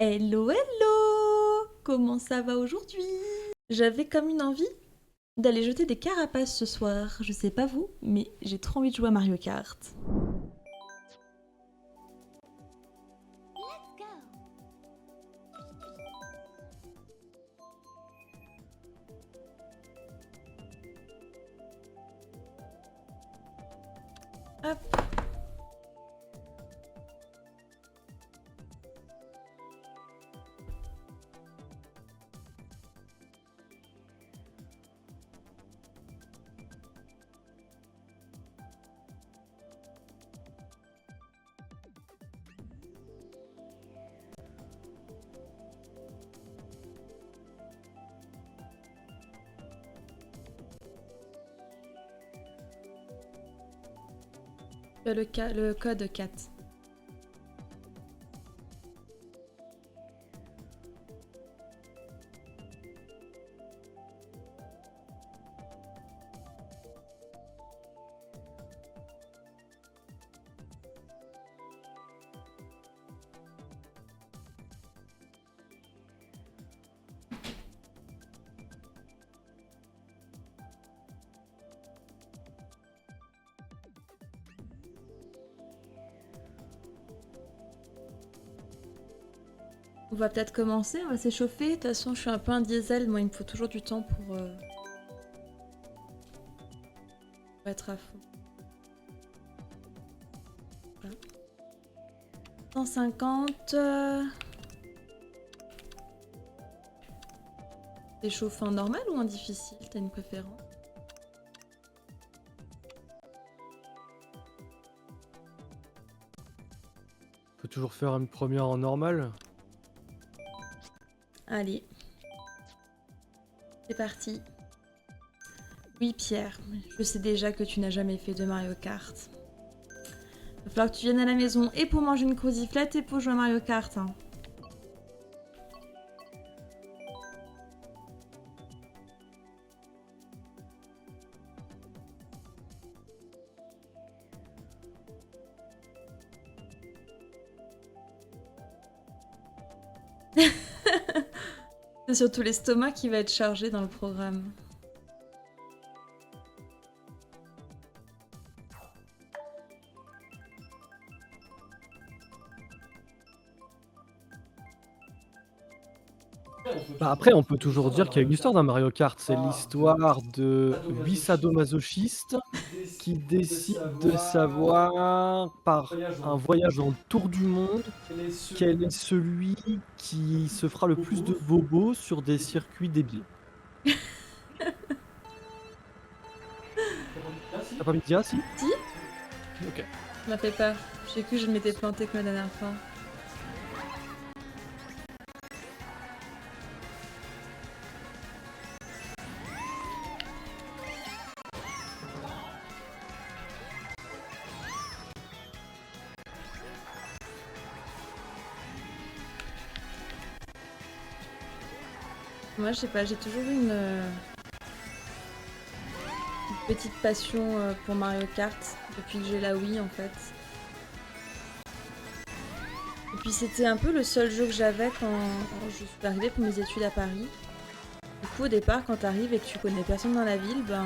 Hello, hello! Comment ça va aujourd'hui? J'avais comme une envie d'aller jeter des carapaces ce soir. Je sais pas vous, mais j'ai trop envie de jouer à Mario Kart. Hop. Le code 4. On va peut-être commencer, on va s'échauffer. De toute façon, je suis un peu un diesel. Moi, il me faut toujours du temps pour être à fond. Voilà. 150. T'échauffes en normal ou en difficile? T'as une préférence? On peut toujours faire une première en normal. Allez. C'est parti. Oui, Pierre, je sais déjà que tu n'as jamais fait de Mario Kart. Il va falloir que tu viennes à la maison et pour manger une croziflette et pour jouer à Mario Kart. Hein. C'est surtout l'estomac qui va être chargé dans le programme. Bah après, on peut toujours dire qu'il y a une histoire dans Mario Kart. C'est l'histoire de 8 sadomasochistes qui décident de savoir, par un voyage en tour du monde, quel est celui qui se fera le plus de bobos sur des circuits débiles. T'as pas mis de dia, si? Si? Ok. Ça m'a fait peur. J'ai cru que je m'étais planté comme la dernière fois. Moi, je sais pas, j'ai toujours eu une petite passion pour Mario Kart depuis que j'ai la Wii en fait. Et puis c'était un peu le seul jeu que j'avais quand je suis arrivée pour mes études à Paris. Du coup, au départ, quand t'arrives et que tu connais personne dans la ville, ben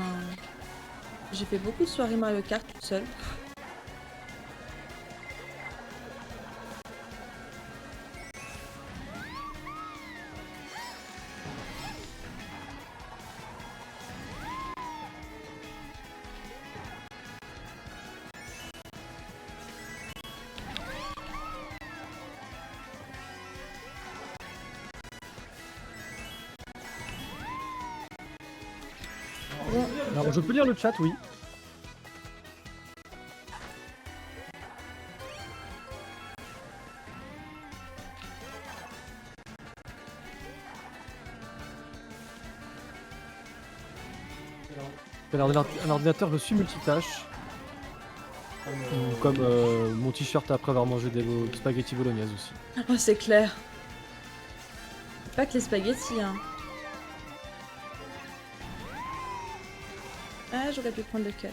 j'ai fait beaucoup de soirées Mario Kart toute seule. Bon, Alors, je peux lire le chat, oui. Un ordinateur, je suis multitâche. Comme mon t-shirt après avoir mangé des spaghettis bolognaises aussi. oh, c'est clair. Pas que les spaghettis, hein. Ah, j'aurais pu prendre le cut.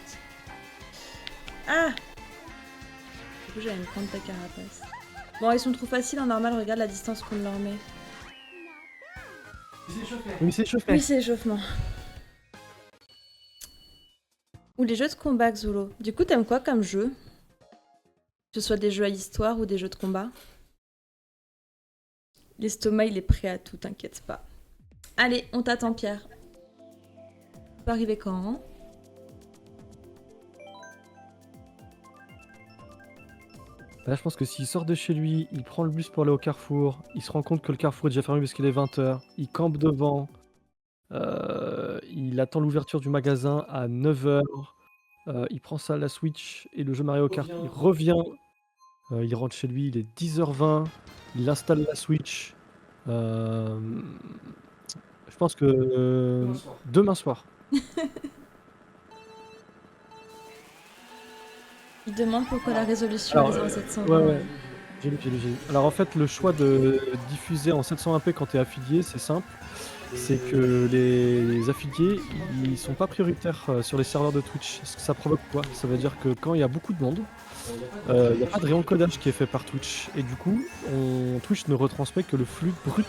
Ah! Du coup, j'allais me prendre ta carapace. Bon, ils sont trop faciles en normal, regarde la distance qu'on leur met. Oui, c'est chauffé. Oui, c'est échauffement. Ou les jeux de combat, Xolo. Du coup, t'aimes quoi comme jeu? Que ce soit des jeux à histoire ou des jeux de combat? L'estomac, il est prêt à tout, t'inquiète pas. Allez, on t'attend, Pierre. Tu peux arriver quand, hein? Là, je pense que s'il sort de chez lui, il prend le bus pour aller au carrefour, il se rend compte que le carrefour est déjà fermé parce qu'il est 20h, il campe devant, il attend l'ouverture du magasin à 9h, il prend ça à la Switch et le jeu Mario Kart, il revient, il rentre chez lui, il est 10h20, il installe la Switch. Je pense que demain soir. Il demande pourquoi la résolution Alors, est en 720. ouais. J'ai lu. Alors en fait, le choix de diffuser en 720p quand tu es affilié, c'est simple. C'est que les affiliés, ils sont pas prioritaires sur les serveurs de Twitch. Ça provoque quoi? Ça veut dire que quand il y a beaucoup de monde, il n'y a pas de réencodage qui est fait par Twitch. Et du coup, Twitch ne retransmet que le flux brut.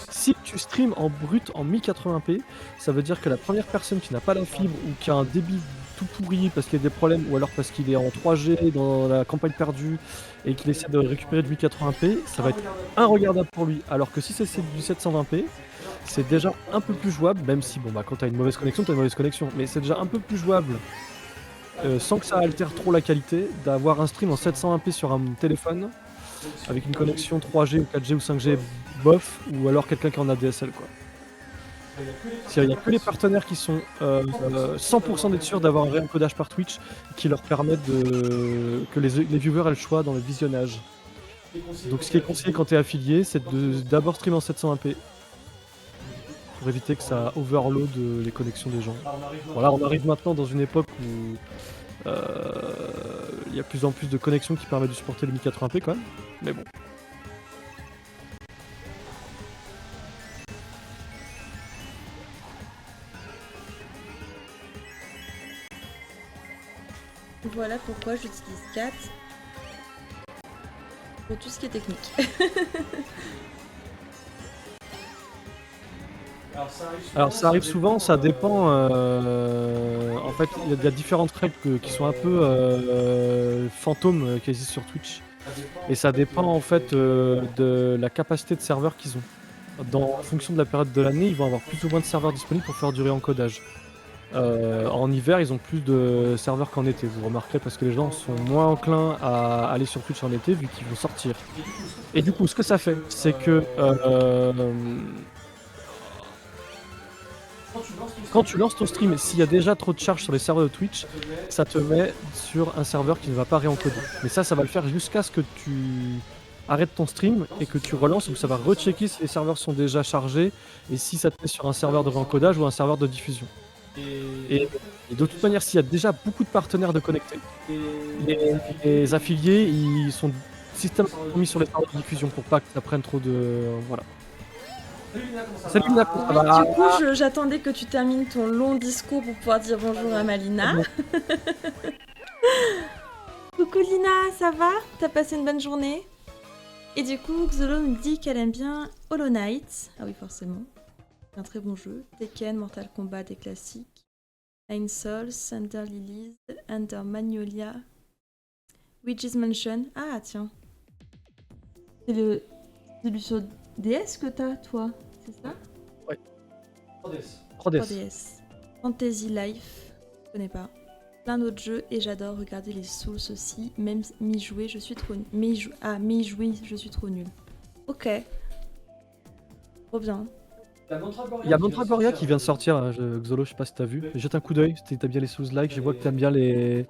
Si tu streams en brut en 1080p, ça veut dire que la première personne qui n'a pas la fibre ou qui a un débit tout pourri parce qu'il y a des problèmes ou alors parce qu'il est en 3G dans la campagne perdue et qu'il essaie de récupérer du 1080p, ça va être regardable pour lui. Alors que si c'est du 720p, c'est déjà un peu plus jouable, même si bon bah quand t'as une mauvaise connexion, t'as une mauvaise connexion, mais c'est déjà un peu plus jouable sans que ça altère trop la qualité, d'avoir un stream en 720p sur un téléphone avec une connexion 3G ou 4G ou 5G bof, ou alors quelqu'un qui est en ADSL quoi. Il n'y a que les partenaires qui sont 100% d'être sûrs d'avoir un réencodage par Twitch qui leur permettent que les viewers aient le choix dans le visionnage. Donc ce qui est conseillé quand tu es affilié, c'est d'abord streamer en 720p pour éviter que ça overload les connexions des gens. Voilà, on arrive maintenant dans une époque où il y a de plus en plus de connexions qui permettent de supporter le 1080p quand même, mais bon. Voilà pourquoi j'utilise 4 pour tout ce qui est technique. Alors ça arrive souvent, ça dépend. En fait, il y a différentes règles qui sont un peu fantômes qui existent sur Twitch. Et ça dépend en fait de la capacité de serveurs qu'ils ont. En fonction de la période de l'année, ils vont avoir plus ou moins de serveurs disponibles pour faire du réencodage. En hiver, ils ont plus de serveurs qu'en été, vous remarquerez, parce que les gens sont moins enclins à aller sur Twitch en été vu qu'ils vont sortir. Et du coup, ce que ça fait, c'est que quand tu lances ton stream, s'il y a déjà trop de charges sur les serveurs de Twitch, ça te met sur un serveur qui ne va pas réencoder. Mais ça va le faire jusqu'à ce que tu arrêtes ton stream et que tu relances, où ça va rechecker si les serveurs sont déjà chargés et si ça te met sur un serveur de réencodage ou un serveur de diffusion. Et de toute manière, s'il y a déjà beaucoup de partenaires de connectés, les affiliés, ils sont systématiquement mis sur les serveurs de diffusion pour pas que ça prenne trop de... Voilà. Salut Lina, comment ça va? Du coup, j'attendais que tu termines ton long discours pour pouvoir dire bonjour à Malina. Coucou Lina, ça va? T'as passé une bonne journée? Et du coup, Xolo nous dit qu'elle aime bien Hollow Knight. Ah oui, forcément. C'est un très bon jeu. Tekken, Mortal Kombat, des classiques. Nine Souls, Under Lilies, Under Magnolia, Luigi's Mansion. Ah, tiens. C'est le sur DS que t'as, toi, c'est ça? Ouais. 3DS. Fantasy Life, je connais pas. Plein d'autres jeux et j'adore regarder les Souls aussi. Même m'y jouer, je suis trop m'y jouer, je suis trop nulle. Ok. Trop bien. Il y a Mandragoria qui vient de sortir, là, Xolo, je sais pas si t'as vu. Jette un coup d'œil, si t'aimes bien les Souls-like, je vois que t'aimes bien les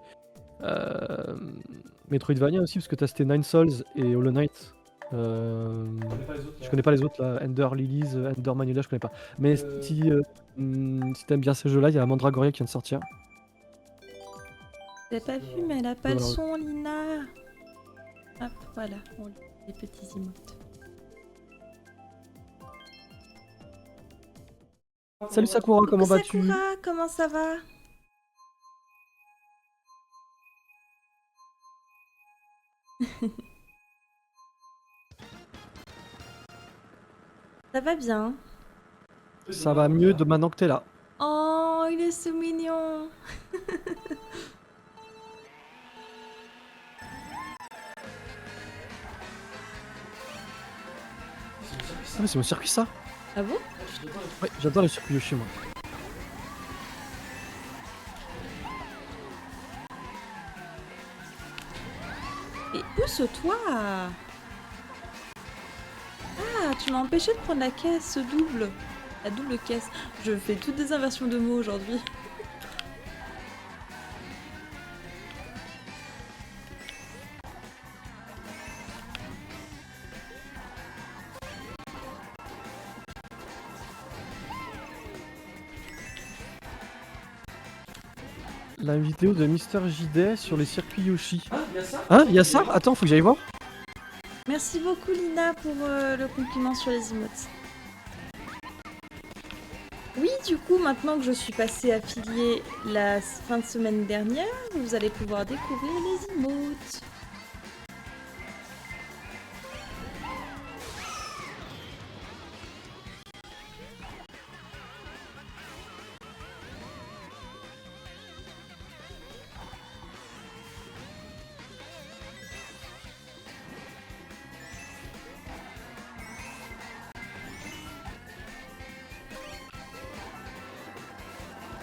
Metroidvania aussi, parce que t'as cité Nine Souls et Hollow Knight. Je connais pas les autres là, Ender Lilies, Ender Magnolia, je connais pas. Mais si t'aimes bien ces jeux-là, il y a Mandragoria qui vient de sortir. Je l'ai pas vu, mais elle a pas le son, Lina. Hop, voilà, on lit les petits emotes. Salut Sakura, comment vas-tu? Sakura, comment ça va? Ça va bien. Ça va mieux de maintenant que t'es là. Oh, il est si mignon. Ah mais c'est mon circuit ça. Ah bon? Ouais, j'adore les circuits Yoshi moi. Et pousse-toi. Ah, tu m'as empêché de prendre la caisse double. La double caisse. Je fais toutes des inversions de mots aujourd'hui. La vidéo de Mister JD sur les circuits Yoshi. Hein, y a ça? Attends, faut que j'aille voir. Merci beaucoup Lina pour le compliment sur les emotes. Oui, du coup, maintenant que je suis passée affiliée la fin de semaine dernière, vous allez pouvoir découvrir les emotes.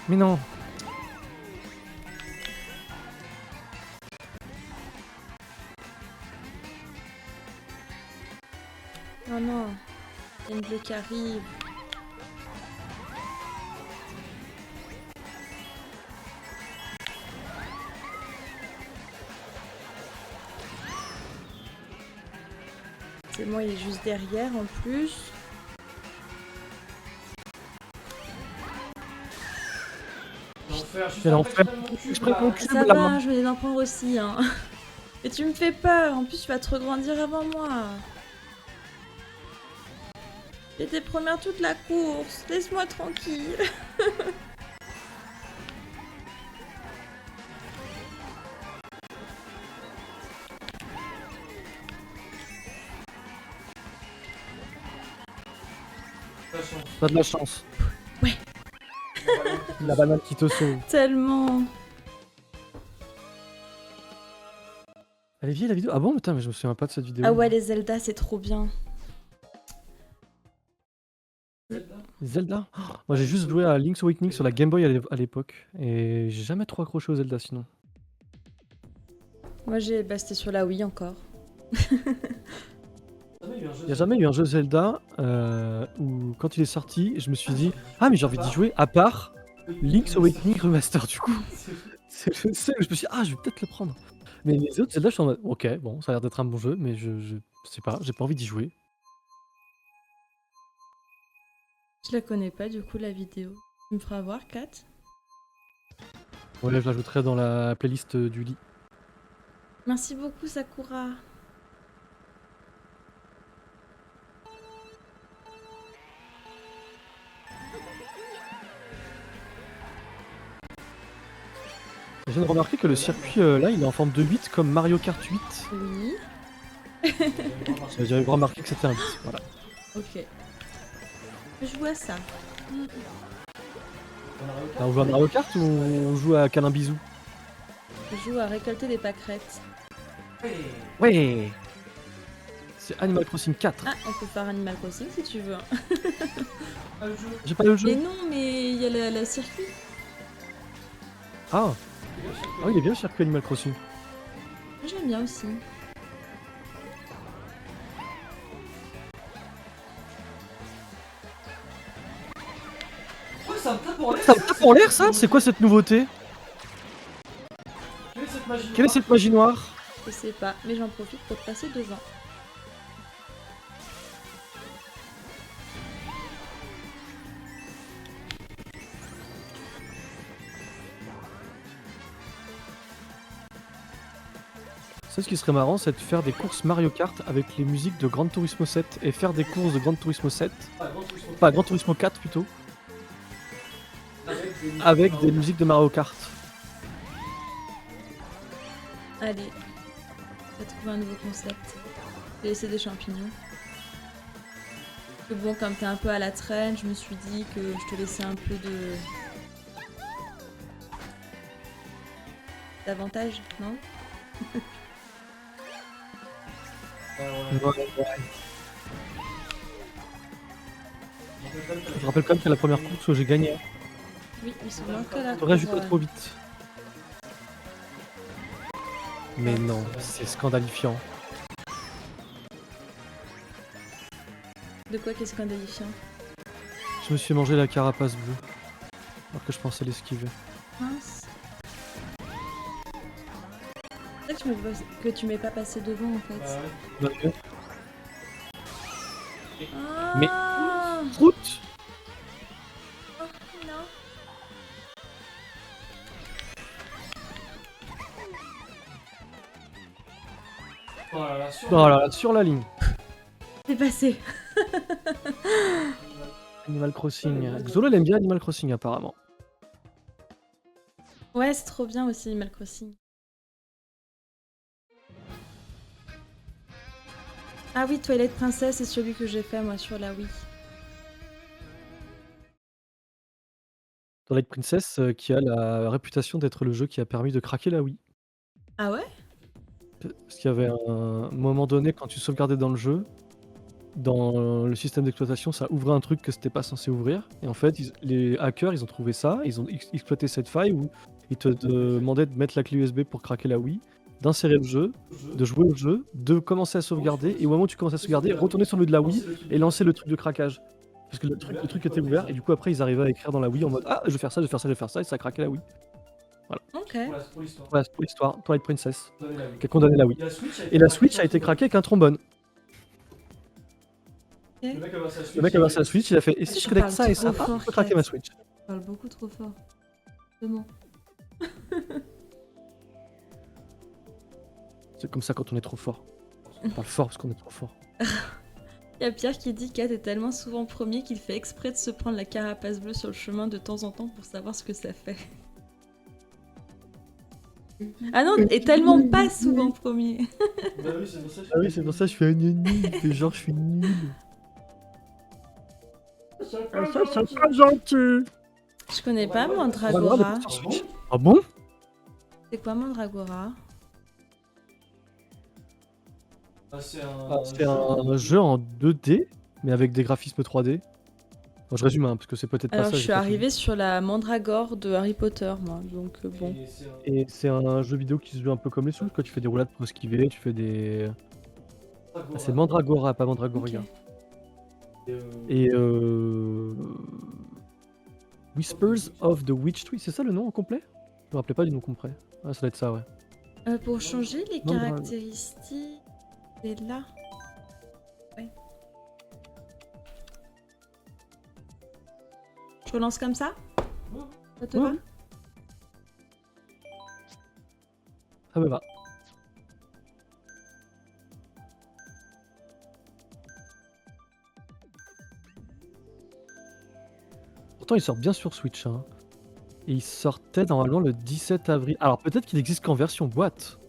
Mais non. Oh non, il y a une bleue qui arrive. C'est moi, il est juste derrière en plus. Quel enfer. Exprès mon cube Ça là. va, je vais en prendre aussi. Hein. Et tu me fais peur, en plus tu vas te regrandir avant moi. J'étais première toute la course, laisse-moi tranquille. T'as de la chance. Ouais. La banane qui te sauve. Tellement. Elle est vieille la vidéo? Ah bon, putain, mais je me souviens pas de cette vidéo. Ah ouais, les Zelda, c'est trop bien. Zelda? Oh, moi j'ai juste joué à Link's Awakening sur la Game Boy à l'époque. Et j'ai jamais trop accroché aux Zelda sinon. Moi, c'était sur la Wii encore. Il n'y a jamais eu un jeu Zelda où quand il est sorti, je me suis dit ah mais j'ai envie d'y jouer à part Link's Awakening Remaster du coup. C'est le seul où je me suis dit ah je vais peut-être le prendre. Mais les autres Zelda je suis en mode ok bon ça a l'air d'être un bon jeu mais je sais pas, j'ai pas envie d'y jouer. Je la connais pas du coup la vidéo. Tu me feras voir, Kat? Ouais je l'ajouterai dans la playlist du lit. Merci beaucoup, Sakura. Je viens de remarquer que le circuit là il est en forme de 8 comme Mario Kart 8. Oui. J'avais remarqué que c'était un 8, voilà. Ok. Je joue à ça. Là, on joue à Mario Kart ou on joue à Câlin Bisou? Je joue à récolter des pâquerettes. Ouais. C'est Animal Crossing 4. Ah, on peut faire Animal Crossing si tu veux. J'ai pas le jeu. Mais non, mais il y a la circuit. Ah. Ah oui, il est bien le circuit Animal Crossing. Moi, j'aime bien aussi. Ça me tape en l'air ça? C'est quoi cette nouveauté? Quelle est cette magie noire? Je sais pas, mais j'en profite pour te passer devant. Ça, ce qui serait marrant, c'est de faire des courses Mario Kart avec les musiques de Gran Turismo 7 et faire des courses de Gran Turismo 7. Pas Gran Turismo 4 plutôt. Avec des musiques de Mario Kart. Allez, on va trouver un nouveau concept. J'ai laissé des champignons. Que bon, comme t'es un peu à la traîne, je me suis dit que je te laissais un peu de d'avantage, non? Ouais. Je rappelle quand même que la première course j'ai gagné. Oui, il se manque que la Je réagis pas cour, trop vite. Mais non, c'est scandalifiant. De quoi qu'est-ce scandalifiant? Je me suis mangé la carapace bleue. Alors que je pensais l'esquiver. Mince. C'est vrai que tu m'es pas passé devant en fait. Bah, Mais- Ah Route. oh, non. Oh là là, sur la ligne. C'est passé. Animal Crossing. Xolo, elle aime bien Animal Crossing apparemment. Ouais, c'est trop bien aussi Animal Crossing. Ah oui, Twilight Princess, c'est celui que j'ai fait moi sur la Wii. Twilight Princess qui a la réputation d'être le jeu qui a permis de craquer la Wii. Ah ouais? Parce qu'il y avait un moment donné quand tu sauvegardais dans le jeu, dans le système d'exploitation, ça ouvrait un truc que c'était pas censé ouvrir. Et en fait, les hackers, ils ont trouvé ça, ils ont exploité cette faille où ils te demandaient de mettre la clé USB pour craquer la Wii, d'insérer le jeu, de jouer au jeu, de commencer à sauvegarder, et au moment où tu commences à sauvegarder, retourner sur le de la Wii et lancer le truc de craquage. Parce que le truc était ouvert, et du coup après ils arrivaient à écrire dans la Wii en mode ah je vais faire ça, je vais faire ça, je vais faire ça, et ça craquait la Wii. Ok. Voilà, c'est pour l'histoire, Twilight Princess, qui a condamné la Wii. Et la Switch a été craquée avec un trombone. Ok. Le mec a versé la Switch, il a fait et si je Tu connecte parles ça et trop ça, fort, je peux craquer Kat. ma Switch. Tu parles beaucoup trop fort. Comment? C'est comme ça quand on est trop fort. On parle fort parce qu'on est trop fort. Il y a Pierre qui dit qu'Ad est tellement souvent premier qu'il fait exprès de se prendre la carapace bleue sur le chemin de temps en temps pour savoir ce que ça fait. Ah non, est tellement pas souvent premier. Bah oui, c'est pour ça que Ah oui, c'est pour ça que je fais un nul, il fait genre je suis nul. c'est pas gentil. Je connais pas On va le voir Mandragora. sur Switch. Ah bon? C'est quoi Mandragora? Ah, c'est C'est un jeu en 2D, mais avec des graphismes 3D. Bon, je résume, parce que c'est peut-être pas Alors ça. je j'ai suis pas tout arrivée sur la Mandragore de Harry Potter, moi, donc bon. Et c'est un jeu vidéo qui se joue un peu comme les Souls, quand tu fais des roulades pour esquiver, tu fais des... Ah, c'est Mandragora, pas Mandragoria. Ok. Et Whispers of the Witch Tree, c'est ça le nom en complet? Je me rappelais pas du nom complet. Ah, ça doit être ça, ouais. Pour changer les Mandra- caractéristiques, c'est là. Ouais. Je relance comme ça? Ça te va? Ouais. Ça me va. Pourtant, il sort bien sur Switch, hein. Et il sortait normalement le 17 avril. Alors peut-être qu'il existe qu'en version boîte.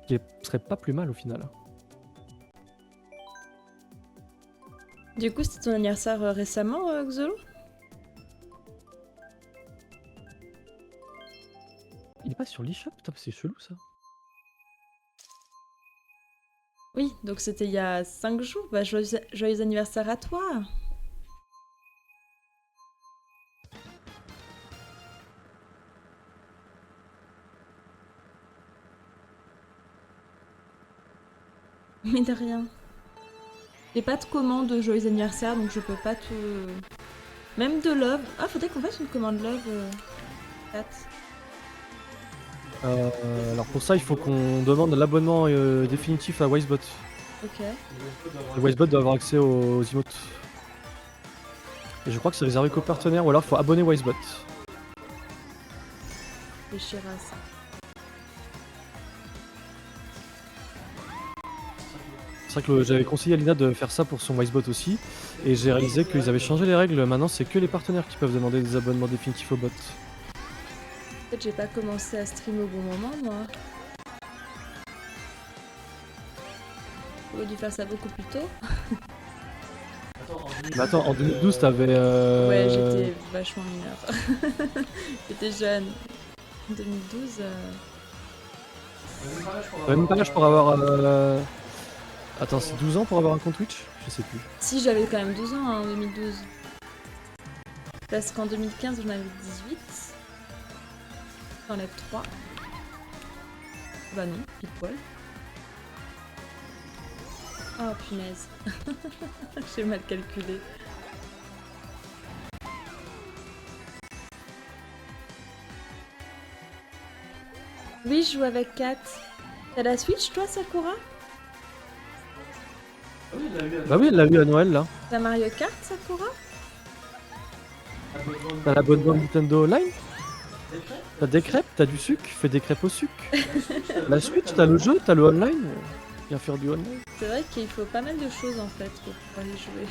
Qui serait pas plus mal au final. Du coup, c'était ton anniversaire récemment, Xolo? Il est pas sur l'eShop? Putain, c'est chelou ça. Oui, donc c'était il y a 5 jours. Bah, joyeux anniversaire à toi! Mais de rien. J'ai pas de commande de joyeux anniversaire, donc je peux pas te... Même de love. Ah, faudrait qu'on fasse une commande love. Kat. Alors pour ça, il faut qu'on demande l'abonnement définitif à Wisebot. Ok. Et Wisebot doit avoir accès aux emotes. Et je crois que c'est réservé qu'aux partenaires, ou alors il faut abonner Wisebot. Réfléchir à ça. C'est vrai que j'avais conseillé à Lina de faire ça pour son Wisebot aussi. Et j'ai réalisé qu'ils avaient changé les règles. Maintenant, c'est que les partenaires qui peuvent demander des abonnements définitifs au bot. Peut-être j'ai pas commencé à stream au bon moment, moi. J'aurais dû faire ça beaucoup plus tôt. Mais attends, en 2012, t'avais. Ouais, j'étais vachement mineure. J'étais jeune. En 2012. T'avais même pas l'âge pour avoir. Attends, c'est 12 ans pour avoir un compte Twitch? Je sais plus. Si, j'avais quand même 12 ans hein, en 2012. Parce qu'en 2015, j'en avais 18. J'enlève 3. Bah non, pile poil. Oh punaise. J'ai mal calculé. Oui, je joue avec Kat. T'as la Switch toi, Sakura? Ah oui, il l'a eu à Bah oui, elle l'a eu à Noël là. T'as Mario Kart, Sakura? T'as l'abonnement Nintendo Online? T'as des crêpes, t'as du sucre, fais des crêpes au sucre. La Switch, t'as le jeu, t'as le online. Viens faire du online. C'est vrai qu'il faut pas mal de choses en fait pour pouvoir y jouer.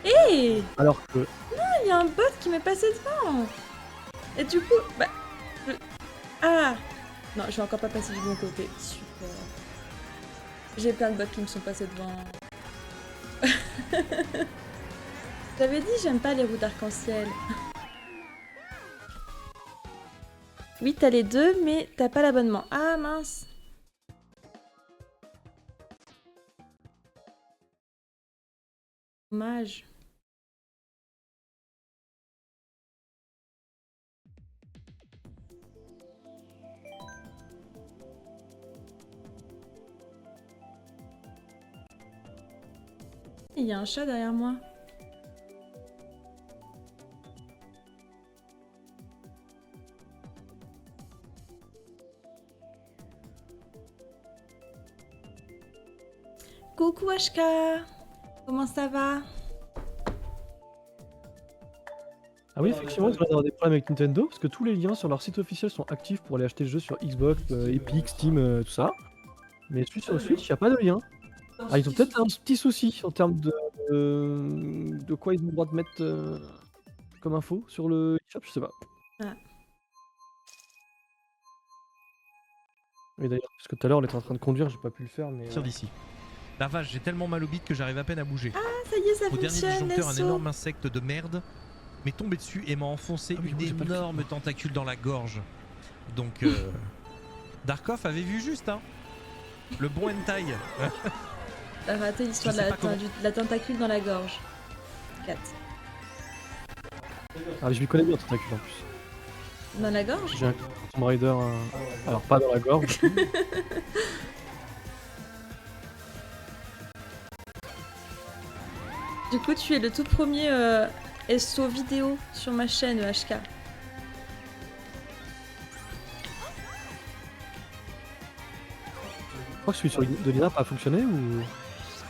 Hé, Alors que. il y a un bot qui m'est passé devant. Et du coup, bah... Ah non, je vais encore pas passer du bon côté. Super. J'ai plein de bots qui me sont passés devant. J'avais dit j'aime pas les roues d'arc-en-ciel. Oui, t'as les deux, mais t'as pas l'abonnement. Ah mince. Dommage. Il y a un chat derrière moi. Coucou HK, comment ça va? Ah oui, effectivement, ils devraient avoir des problèmes avec Nintendo parce que tous les liens sur leur site officiel sont actifs pour aller acheter le jeu sur Xbox, Epic, Steam, tout ça. Mais celui sur Switch, il n'y a pas de lien. Ah, ils ont peut-être un petit souci en termes de quoi ils ont le droit de mettre comme info sur le shop, je sais pas. Ah. Et d'ailleurs, parce que tout à l'heure on était en train de conduire, j'ai pas pu le faire, mais. Sortir d'ici. La vache, j'ai tellement mal au bide que j'arrive à peine à bouger. Ah, ça y est, ça Au dernier fonctionne, disjoncteur, un let's énorme insecte de merde m'est tombé dessus et m'a enfoncé Ah oui, une j'ai pas le énorme clip. tentacule dans la gorge. Donc, Darkov avait vu juste, hein. Le bon hentai. T'as raté l'histoire Je de sais la, pas comment. de la tentacule dans la gorge. 4. Ah, je lui connais bien Tentacule en plus. Dans la gorge? J'ai un Tomb Raider, alors pas dans la gorge. du coup. Du coup, tu es le tout premier SO vidéo sur ma chaîne HK. Je crois que celui sur de Lina n'a pas fonctionné ou.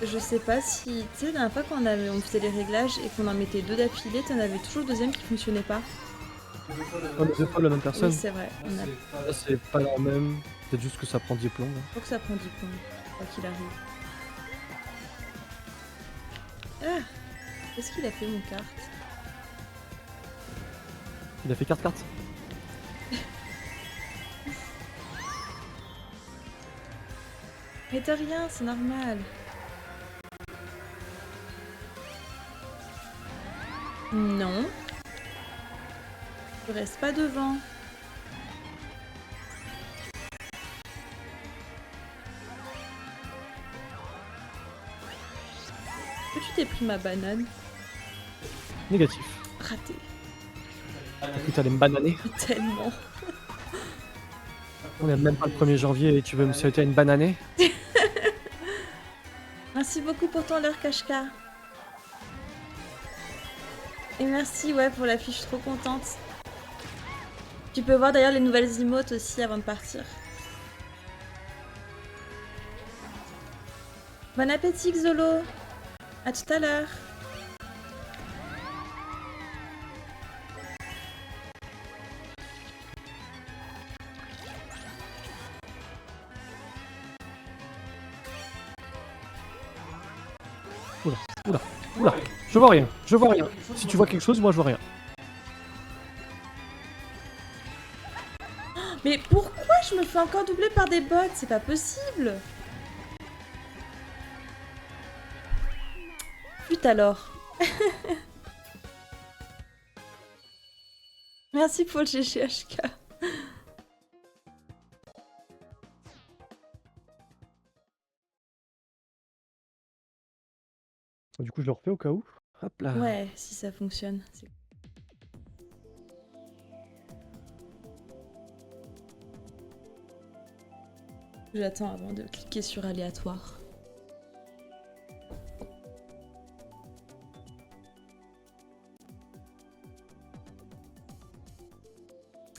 Je sais pas si... Tu sais, la dernière fois quand on faisait les réglages et qu'on en mettait deux d'affilée, t'en avais toujours le deuxième qui fonctionnait pas. On est deux fois la même personne. Oui, c'est vrai. On a... Là, c'est pas la même. Peut-être juste que ça prend 10 plombs. Faut que ça prend 10 points, quoi qu'il arrive. Ah! Qu'est-ce qu'il a fait, mon carte? Il a fait carte. Mais de rien, c'est normal. Non. Je reste pas devant. Est-ce que tu t'es pris ma banane? Négatif. Raté. Écoute, allez me bananer. Tellement. On est même pas le 1er janvier et tu veux me souhaiter une bananée? Merci beaucoup pour ton leur Kashka. Et merci ouais pour l'affiche, je suis trop contente. Tu peux voir d'ailleurs les nouvelles emotes aussi avant de partir. Bon appétit Xolo. À tout à l'heure. Oula, je vois rien. Si tu vois quelque chose, moi je vois rien. Mais pourquoi je me fais encore doubler par des bots? C'est pas possible. Flûte alors. Merci pour le GGHK. Du coup, je le refais au cas où. Hop là. Ouais, si ça fonctionne. J'attends avant de cliquer sur aléatoire.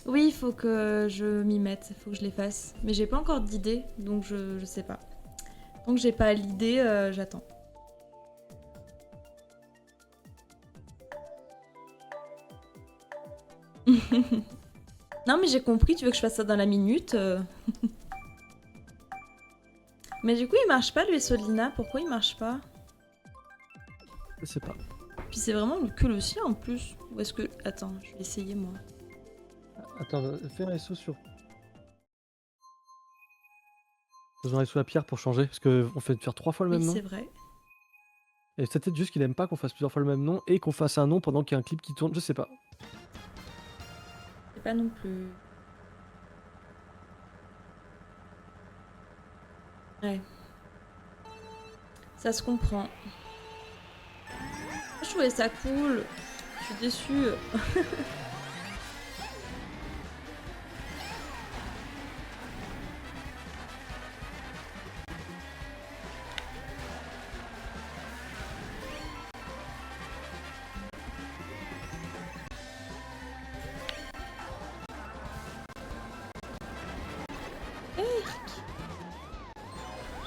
Oui, il faut que je m'y mette, il faut que je les fasse. Mais j'ai pas encore d'idée, donc je sais pas. Tant que j'ai pas l'idée, j'attends. Non mais j'ai compris, tu veux que je fasse ça dans la minute Mais du coup il marche pas le vaisseau de Lina, pourquoi il marche pas? Je sais pas. Puis c'est vraiment que le sien en plus. Ou est-ce que... Attends, je vais essayer moi. Attends, fais un SO sur. Faisons un SO à Pierre pour changer, parce qu'on fait faire 3 fois le Oui même nom. c'est vrai. Et c'est peut-être juste qu'il aime pas qu'on fasse plusieurs fois le même nom et qu'on fasse un nom pendant qu'il y a un clip qui tourne, je sais pas. C'est pas non plus... Ouais. Ça se comprend. Je trouvais ça cool. Je suis déçue.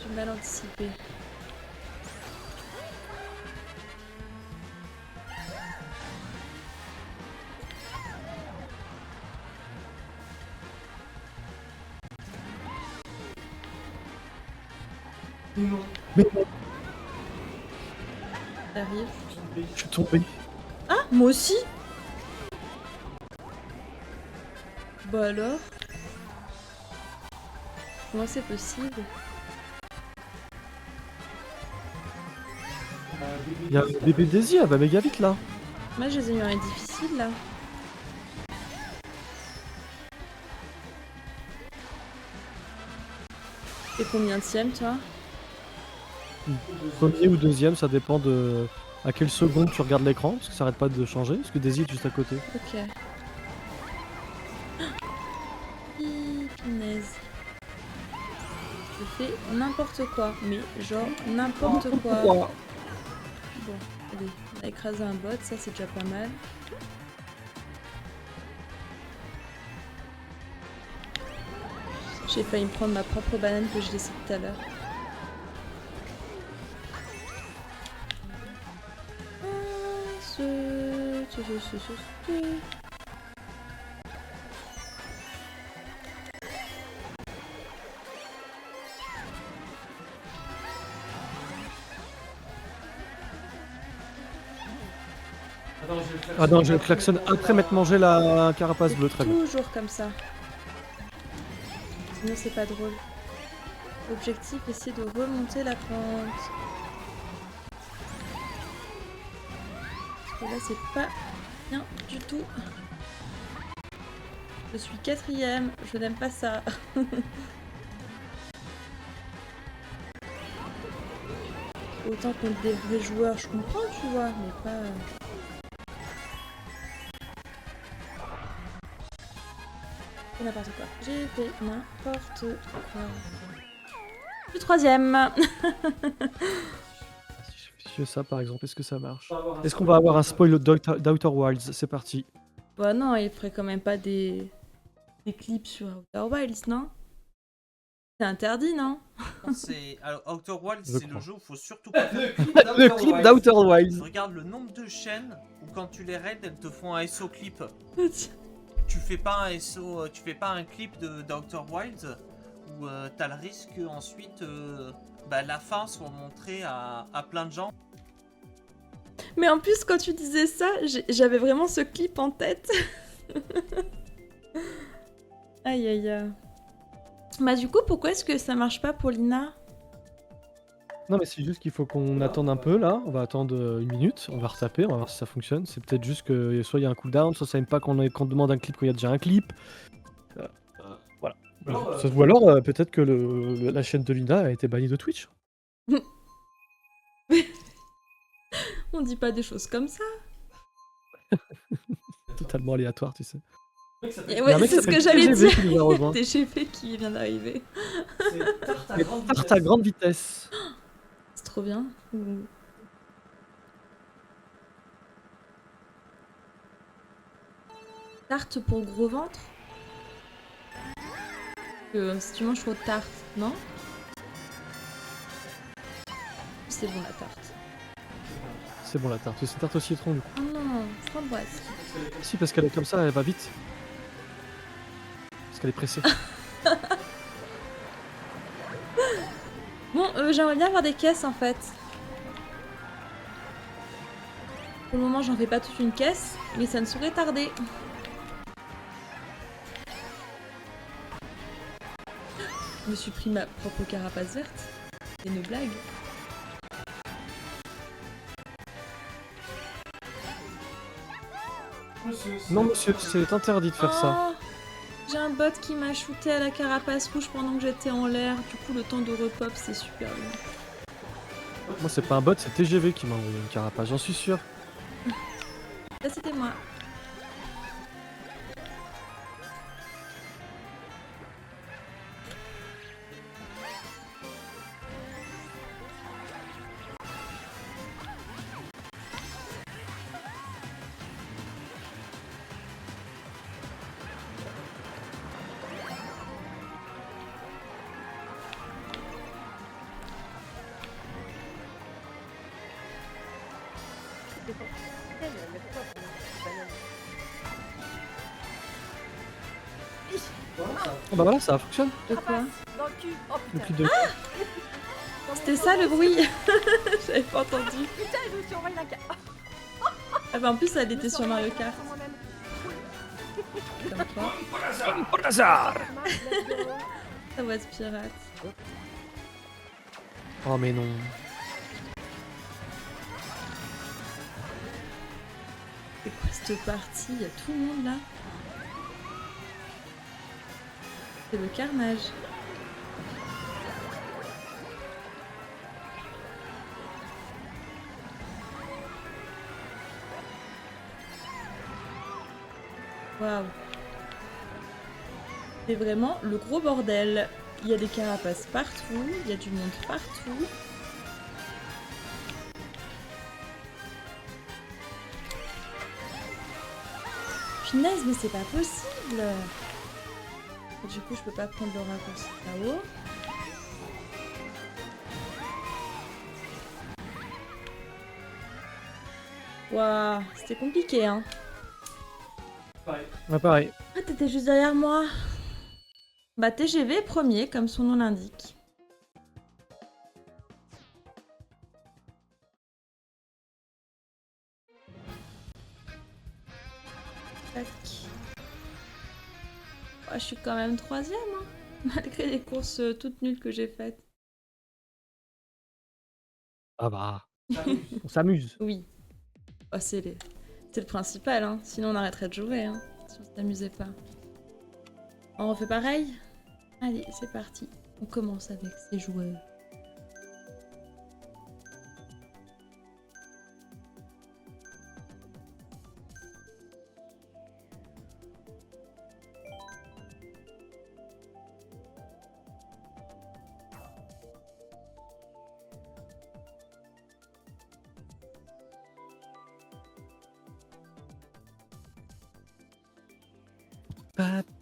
J'ai mal anticipé. Non. Mais J'arrive. je suis tombé. Ah, moi aussi. Bah alors? Comment c'est possible? Il y a un bébé Daisy, elle va méga vite là. Moi je les ai mis en difficile là. Et combien de tième toi? Premier ou deuxième, ça dépend de à quelle seconde tu regardes l'écran, parce que ça arrête pas de changer, parce que Daisy est juste à côté. Ok. Punaise. Je fais n'importe quoi, mais genre n'importe quoi. Pourquoi? Bon, allez, on a écrasé un bot, ça c'est déjà pas mal. J'ai failli me prendre ma propre banane que je laissais tout à l'heure. Ah non, je klaxonne après m'être mangé la carapace bleue, très bien. Toujours comme ça. Sinon c'est pas drôle. Objectif, essayer de remonter la pente. Parce que là c'est pas bien du tout. Je suis 4ème, je n'aime pas ça. Autant contre des vrais joueurs, je comprends, tu vois, mais pas... C'est n'importe quoi. J'ai fait n'importe quoi. Je suis 3ème. Si je fais ça par exemple, est-ce que ça marche? Est-ce qu'on va avoir un spoil d'Outer Wilds? C'est parti. Bah non, il ferait quand même pas des clips sur Outer Wilds, non? C'est interdit, non? Alors, Outer Wilds, Je c'est le crois. jeu où il faut surtout pas faire. Le clip d'Outer Wilds. Regarde le nombre de chaînes où quand tu les raids, elles te font un SO clip. Tu fais pas un SO, tu fais pas un clip d'Outer Wilds où t'as le risque que ensuite la fin soit montrée à plein de gens. Mais en plus, quand tu disais ça, j'avais vraiment ce clip en tête. Aïe aïe aïe. Bah du coup, pourquoi est-ce que ça marche pas pour Lina? Non, mais c'est juste qu'il faut qu'on attende un peu là. On va attendre 1 minute. On va retaper. On va voir si ça fonctionne. C'est peut-être juste que soit il y a un cooldown, soit ça aime pas qu'on demande un clip quand il y a déjà un clip. Voilà. Ou alors peut-être que la chaîne de Lina a été bannie de Twitch. On dit pas des choses comme ça. Totalement aléatoire, tu sais. Mec, ça Et fait- Il y a un ouais, mec c'est qui ce que s'appelle j'allais TGV dire. qui nous a rejoint. TGV qui vient d'arriver. C'est tarte à Mais grande tarte vitesse. à grande vitesse. C'est trop bien. Tarte pour gros ventre. Si tu manges trop de tarte, non? C'est bon la tarte. C'est bon la tarte. C'est tarte au citron du coup. Oh non, framboise. Si, parce qu'elle est comme ça, elle va vite. Parce qu'elle est pressée. Bon, j'aimerais bien avoir des caisses en fait. Pour le moment, j'en fais pas toute une caisse, mais ça ne saurait tarder. Je me suis pris ma propre carapace verte. C'est une blague. Non monsieur, c'est interdit de faire ça. Oh, j'ai un bot qui m'a shooté à la carapace rouge pendant que j'étais en l'air. Du coup, le temps de repop, c'est super long. Moi c'est pas un bot, c'est TGV qui m'a envoyé une carapace, j'en suis sûr. Ça, c'était moi. Oh bah voilà, ça fonctionne. De quoi? Dans le cul. Oh Le putain. clip de... C'était ça le bruit. J'avais pas entendu. Putain, je me suis envoyé la carte. Ah bah en plus, elle était sur Mario Kart. Comme toi. Au hasard. Ça va être pirate. Oh mais non. C'est quoi cette partie? Il y a tout le monde là. C'est le carnage. Waouh. C'est vraiment le gros bordel. Il y a des carapaces partout, il y a du monde partout. Finesse, mais c'est pas possible. Du coup, je peux pas prendre le raccourci là-haut. Waouh, c'était compliqué, hein. Pareil. Ouais pareil. Ah, t'étais juste derrière moi. Bah, TGV premier, comme son nom l'indique. Tac. Ah, je suis quand même troisième, hein, malgré les courses toutes nulles que j'ai faites. Ah bah, on s'amuse. Oui. Oh, c'est le principal, hein. Sinon on arrêterait de jouer, hein, si on s'amusait pas. On refait pareil? Allez, c'est parti. On commence avec ces joueurs.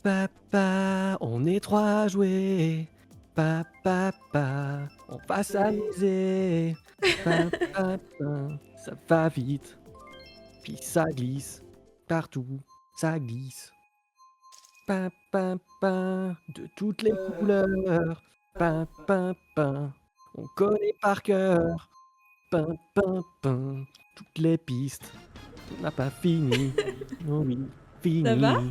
Papa, on est 3 à jouer. Papa, on va s'amuser. Papa, ça va vite. Puis ça glisse. Partout, ça glisse. Papa, de toutes les couleurs. Papa, on connaît par cœur. Papa, toutes les pistes. On n'a pas fini. Oh oui, fini. Ça va?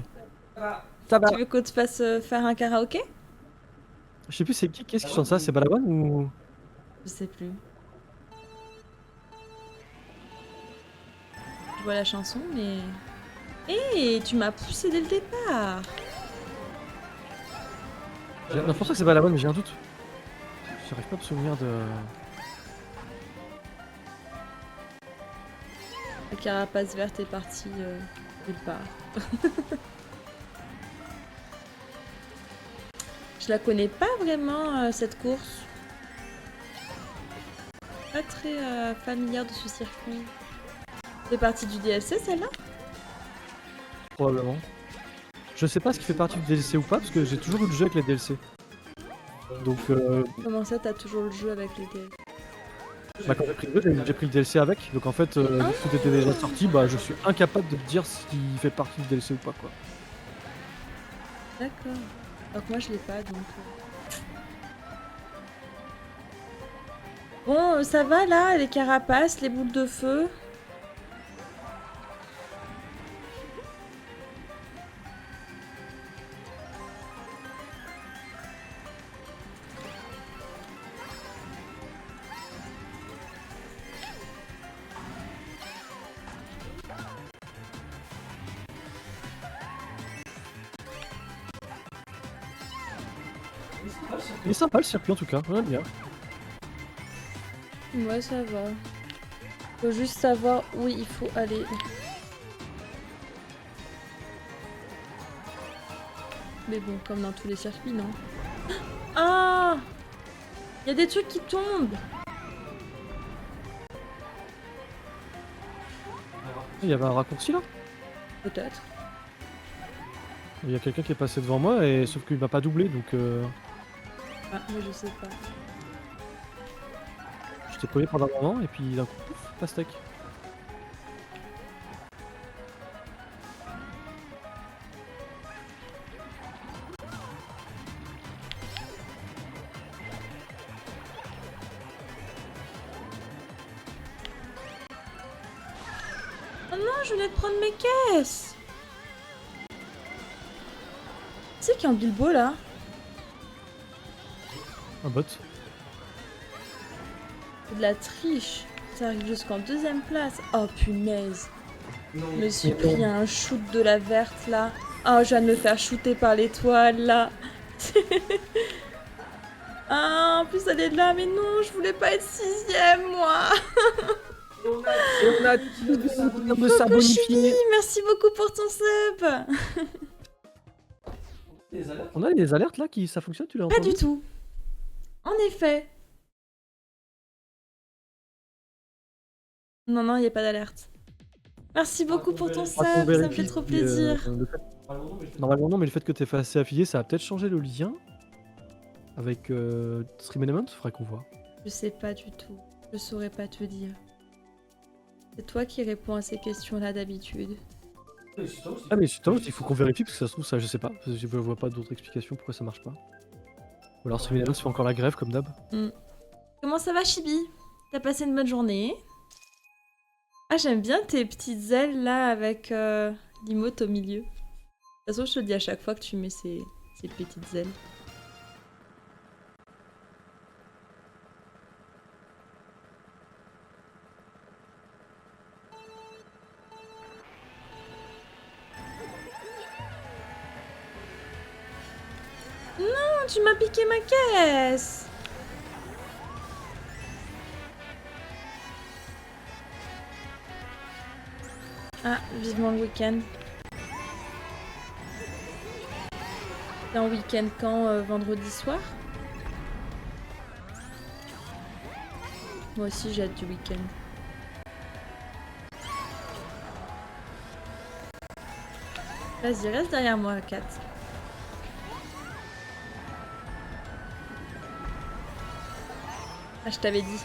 Ça va. Tu veux qu'on te fasse faire un karaoké? Je sais plus c'est qui, qu'est-ce qui chante ça, c'est Balavoine ou... Je sais plus. vois la chanson, mais... Hé, tu m'as poussé dès le départ. Non, je pense que c'est pas la bonne, mais j'ai un doute. J'arrive pas à me souvenir de... La carapace verte est partie nulle part. Je la connais pas vraiment, cette course. Pas très familière de ce circuit. C'est partie du DLC, celle-là? Probablement. Je sais pas ce qui fait partie du DLC ou pas, parce que j'ai toujours eu le jeu avec les DLC. Donc, Comment ça, t'as toujours le jeu avec les DLC? bah, quand j'ai pris le jeu, j'ai pris le DLC avec. Donc en fait, vu que tout était déjà sorti, bah je suis incapable de te dire s'il fait partie du DLC ou pas, quoi. D'accord. Donc moi, je l'ai pas, donc... Bon, ça va, là, les carapaces, les boules de feu. Il est sympa le circuit en tout cas, on aime bien. Ouais, ça va. Faut juste savoir où il faut aller. Mais bon, comme dans tous les circuits, non? Ah! Il y a des trucs qui tombent! Il y avait un raccourci là. Peut-être. Il y a quelqu'un qui est passé devant moi, et sauf qu'il m'a pas doublé, donc Ah, moi je sais pas. j'étais premier pendant un moment, et puis d'un coup, pouf, pastèque. Oh non, je venais de prendre mes caisses! Tu sais qu'il y a un Bilbo là? Un bot. C'est de la triche. Ça arrive jusqu'en deuxième place. Oh punaise. Je me suis pris un shoot de la verte là. Oh, je viens de me faire shooter par l'étoile là. Ah, en plus elle est là, mais non, je voulais pas être 6ème moi. On a de ça Coucou bonifié. Chili, merci beaucoup pour ton sub. Les alertes. On a des alertes là qui ça fonctionne, tu l'as Pas entendu? du tout. En effet. Non, non, il n'y a pas d'alerte. Merci beaucoup pour ton sub, ça me fait trop plaisir. Normalement non, mais le fait que t'aies fait assez affilié, ça a peut-être changé le lien avec Stream Element, faudrait qu'on voit. Je sais pas du tout. Je saurais pas te dire. C'est toi qui réponds à ces questions-là d'habitude. Ah mais justement, il faut qu'on vérifie parce que ça se trouve ça, je sais pas, parce que je vois pas d'autres explications pourquoi ça marche pas. Ou alors Stream Element fait encore la grève comme d'hab. Comment ça va, Chibi? T'as passé une bonne journée? Ah, j'aime bien tes petites ailes là avec l'emote au milieu. De toute façon, je te le dis à chaque fois que tu mets ces petites ailes. Non, tu m'as piqué ma caisse! Ah, vivement le week-end. T'es en week-end quand? Vendredi soir? Moi aussi j'ai hâte du week-end. Vas-y, reste derrière moi, Kat. Ah, je t'avais dit.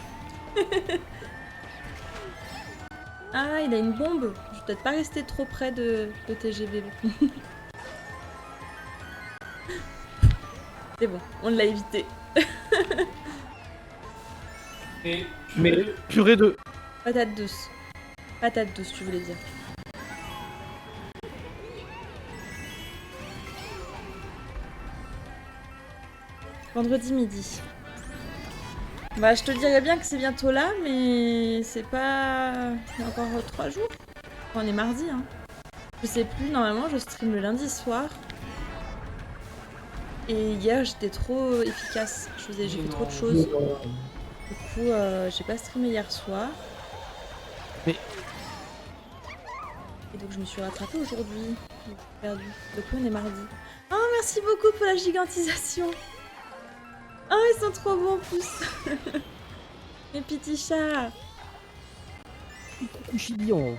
Ah, il a une bombe. Je vais peut-être pas rester trop près de TGV. C'est bon, on l'a évité. Mais purée de... Patate douce. Patate douce, tu voulais dire. Vendredi midi. Bah, je te dirais bien que c'est bientôt là, mais c'est pas... Il y a encore 3 jours. On est mardi, hein. Je sais plus, normalement je stream le lundi soir. Et hier j'étais trop efficace. J'ai fait trop de choses. Du coup, j'ai pas streamé hier soir. Mais- Et donc je me suis rattrapée aujourd'hui. Donc j'ai perdu. Donc on est mardi. Oh, merci beaucoup pour la gigantisation. Oh, ils sont trop bons, pouces. Mes petits chats. Couchillon.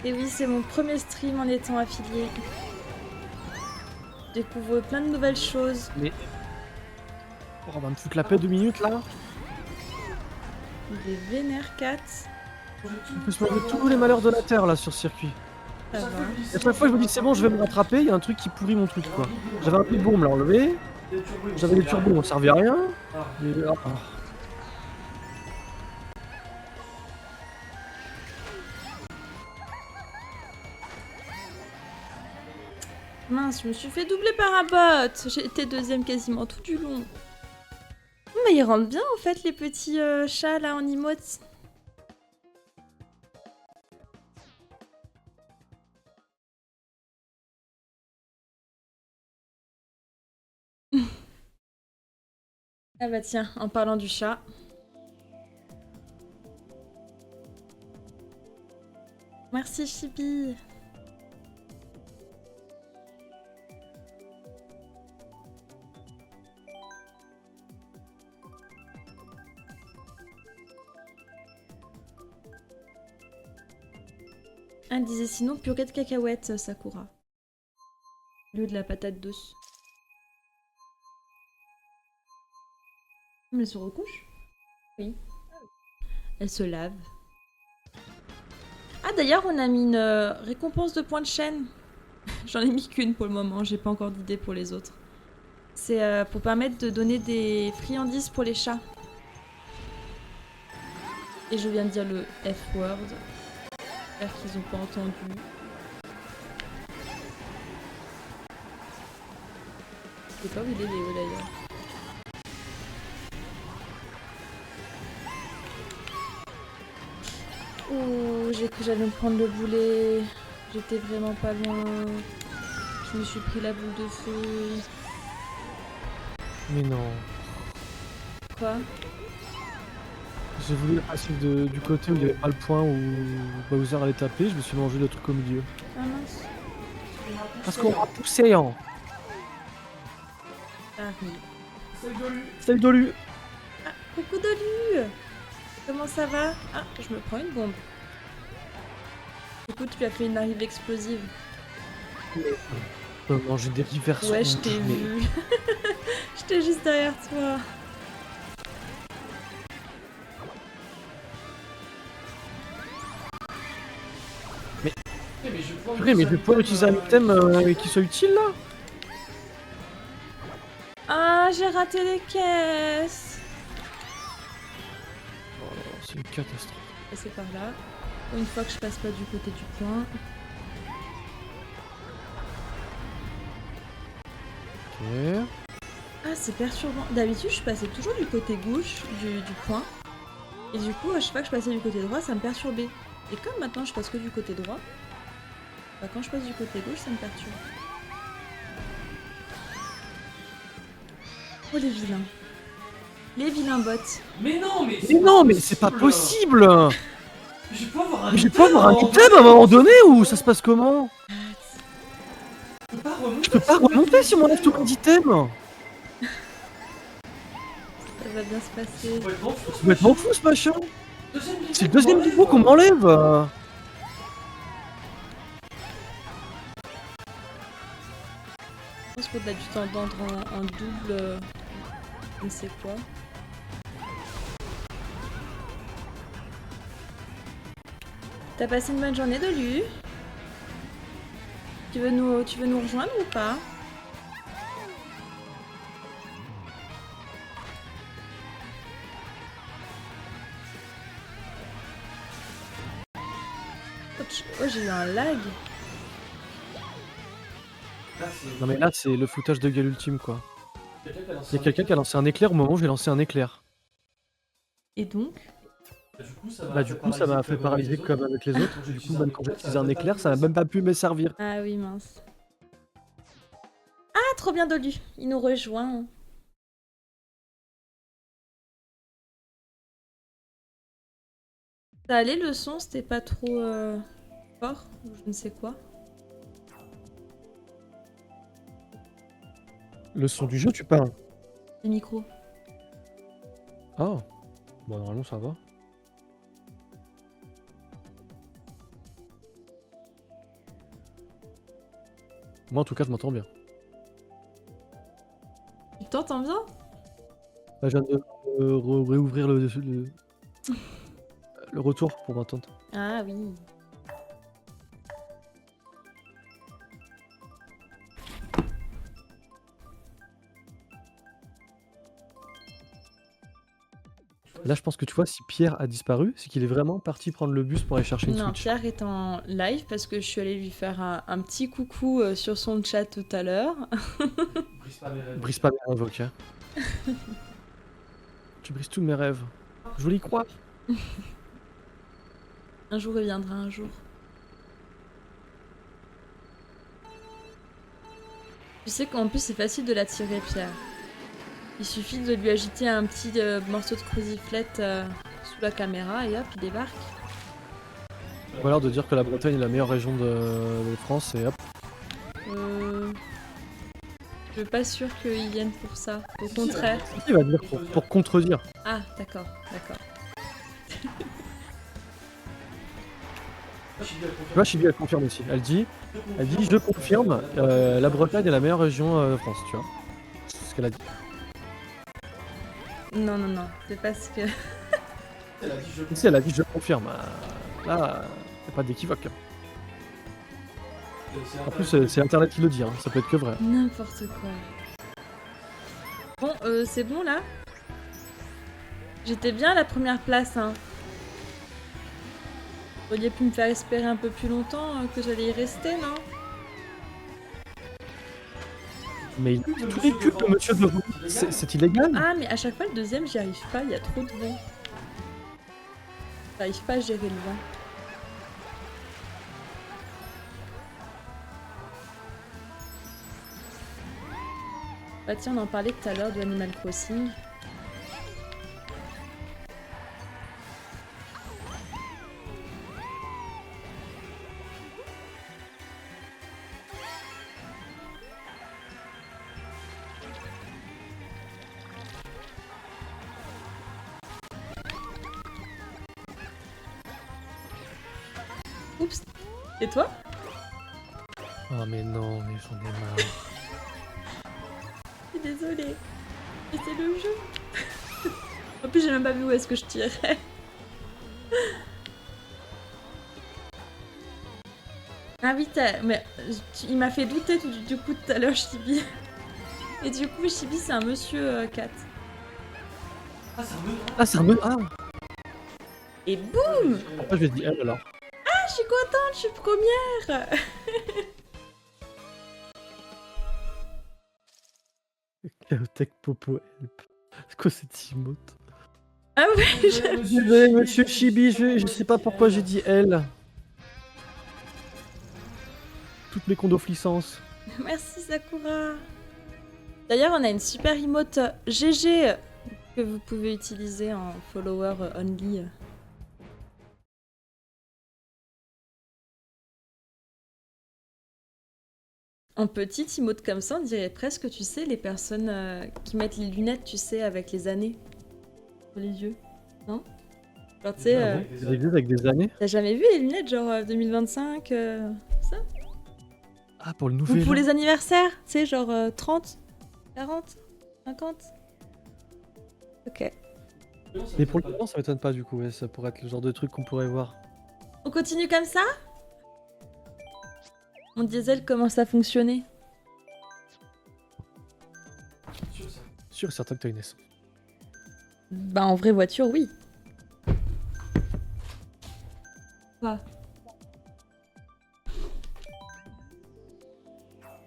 Et oui, c'est mon premier stream en étant affilié. Je découvre plein de nouvelles choses. Mais. Oh, on va me foutre la paix 2 minutes là. Des vénères 4. Je peux se manger tous les malheurs de la terre là sur ce circuit. Ça va. Et à chaque fois je me dis c'est bon, je vais me rattraper, il y a un truc qui pourrit mon truc quoi. J'avais un peu de bombe là enlevé, j'avais des turbos, on servait à rien. Et, ah. Mince, je me suis fait doubler par un bot. J'ai été deuxième quasiment tout du long. Mais ils rentrent bien en fait les petits chats là en emotes. Ah bah tiens, en parlant du chat. Merci Chibi. Elle disait sinon purée de cacahuètes, Sakura. Au lieu de la patate douce. Mais elle se recouche? Oui. Elle se lave. Ah d'ailleurs on a mis une récompense de points de chaîne. J'en ai mis qu'une pour le moment, j'ai pas encore d'idée pour les autres. C'est pour permettre de donner des friandises pour les chats. Et je viens de dire le F-word. J'espère qu'ils ont pas entendu. Je sais pas où il est Léo d'ailleurs. Oh, j'ai cru que j'allais me prendre le boulet. J'étais vraiment pas loin. Je me suis pris la boule de feu. Mais non. Quoi? J'ai voulu passer du côté où il n'y avait pas le point où Bowser allait taper, je me suis mangé le truc au milieu. Ah mince. Parce qu'on m'a poussé hein. Ah oui. Salut Dolu. Ah, coucou Dolu. Comment ça va? Ah, je me prends une bombe. Écoute, tu as fait une arrivée explosive. Non, j'ai des diverses. Ouais, je t'ai vu. J'étais juste derrière toi. Purée, mais je vais pouvoir utiliser un item qui soit utile là? Ah, j'ai raté les caisses. Oh, c'est une catastrophe. Passer par là. Une fois que je passe pas du côté du point. Ok. Ah, c'est perturbant. D'habitude, je passais toujours du côté gauche du point. Et du coup, à chaque fois que je passais du côté droit, ça me perturbait. Et comme maintenant, je passe que du côté droit, bah, quand je passe du côté gauche, ça me perturbe. Oh, les vilains. Les vilains bots. Mais non, mais Mais non, mais c'est pas possible! Je peux avoir un Mais je peux avoir un item à un moment donné ou ça se passe comment? Je peux pas remonter si on m'enlève tous mes items! Ça va bien se passer. C'est complètement fou ce machin! C'est le deuxième niveau qu'on m'enlève! Je pense qu'on a dû t'entendre en double. Je ne sais quoi. T'as passé une bonne journée de Lu? Tu veux nous rejoindre ou pas? Oh, j'ai eu un lag. Non mais là c'est le foutage de gueule ultime quoi. Il y a quelqu'un qui a lancé un éclair au moment où j'ai lancé un éclair. Et donc? Bah du coup ça m'a fait paralyser comme avec les autres. Du coup même quand j'ai utilisé un éclair, ça n'a même pas pu me servir. Ah oui, mince. Ah, trop bien Dolu. Il nous rejoint. Ça allait le son, c'était pas trop fort ou je ne sais quoi. Le son du jeu tu parles? Les micros. Ah. Bon normalement ça va. Moi en tout cas je m'entends bien. Tu t'entends bien? Là, je viens de réouvrir le retour pour m'entendre. Ah oui. Là je pense que tu vois si Pierre a disparu, c'est qu'il est vraiment parti prendre le bus pour aller chercher une Non, Switch. Pierre est en live parce que je suis allée lui faire un petit coucou sur son chat tout à l'heure. Brise pas mes rêves, ok. Tu brises tous mes rêves. Je voulais y croire. Un jour il viendra, un jour. Tu sais qu'en plus c'est facile de l'attirer, Pierre. Il suffit de lui agiter un petit morceau de croziflette sous la caméra et hop, il débarque. Ou alors de dire que la Bretagne est la meilleure région de France et hop. Je suis pas sûre qu'il vienne pour ça. Au contraire. Il va dire pour contredire. Ah, d'accord, d'accord. Tu vois, Chibi elle confirme aussi. Elle dit je confirme, la Bretagne est la meilleure région de France, tu vois. C'est ce qu'elle a dit. Non, non, non, c'est parce que... Si elle a dit je confirme. Là, y a pas d'équivoque. En plus, c'est Internet qui le dit, hein. Ça peut être que vrai. N'importe quoi. Bon, c'est bon là? J'étais bien à la première place, hein. Vous auriez pu me faire espérer un peu plus longtemps que j'allais y rester, non? Mais tous les culs, le monsieur de c'est illégal. Ah, mais à chaque fois, le deuxième, j'y arrive pas, il y a trop de vent. J'arrive pas à gérer le vent. Bah tiens, on en parlait tout à l'heure de Animal Crossing. Oups. Et toi? Oh mais non, mais j'en ai marre. Je suis désolée. Mais c'est le jeu. En plus, j'ai même pas vu où est-ce que je tirais. Ah oui, mais il m'a fait douter du coup tout à l'heure, Chibi. Et du coup, Chibi, c'est un monsieur 4. Ah, c'est un me... Ah, Et boum! pourquoi je lui ai dit elle alors? Ah, je suis contente, je suis première! Chaotech Popo Help. C'est quoi cette emote? Ah ouais, Désolé, monsieur Chibi, je sais pas pourquoi j'ai dit elle. Toutes mes condoléances. merci Sakura. D'ailleurs, on a une super emote GG que vous pouvez utiliser en follower only. En petite emote comme ça, on dirait presque, tu sais, les personnes qui mettent les lunettes, tu sais, avec les années sur les yeux. Non? Genre, tu sais, Des lunettes avec des années? t'as jamais vu les lunettes, genre 2025 ça? Ah, pour le Ou nouvel pour an. les anniversaires, tu sais, genre 30, 40, 50. Ok. Mais pour le temps, ça m'étonne pas du coup, ouais, ça pourrait être le genre de truc qu'on pourrait voir. On continue comme ça? Mon diesel commence à fonctionner. Sûr et certain que t'as une essence. Bah en vraie voiture, oui. Quoi?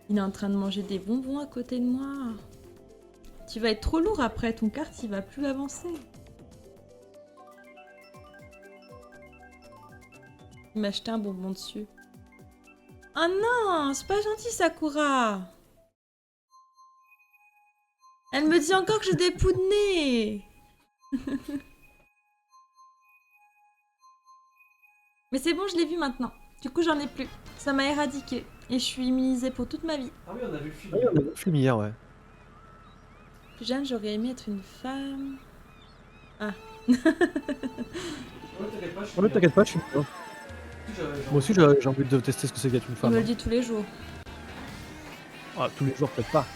Il est en train de manger des bonbons à côté de moi. Tu vas être trop lourd après, ton kart il va plus avancer. Il m'a acheté un bonbon dessus. Oh non, c'est pas gentil Sakura. Elle me dit encore que j'ai des poux de nez. Mais c'est bon, je l'ai vu maintenant. Du coup, j'en ai plus. Ça m'a éradiqué. Et je suis immunisée pour toute ma vie. Ah oui, on a vu le film. Ah oui, on a vu le film hier, ouais. Plus jeune, j'aurais aimé être une femme. Ouais, t'inquiète pas, je suis Ouais, bien. t'inquiète pas, je suis bien. Moi aussi, j'ai envie de tester ce que c'est qu'être une Il femme. me le hein. dit tous les jours. Ah, tous les jours, peut-être pas.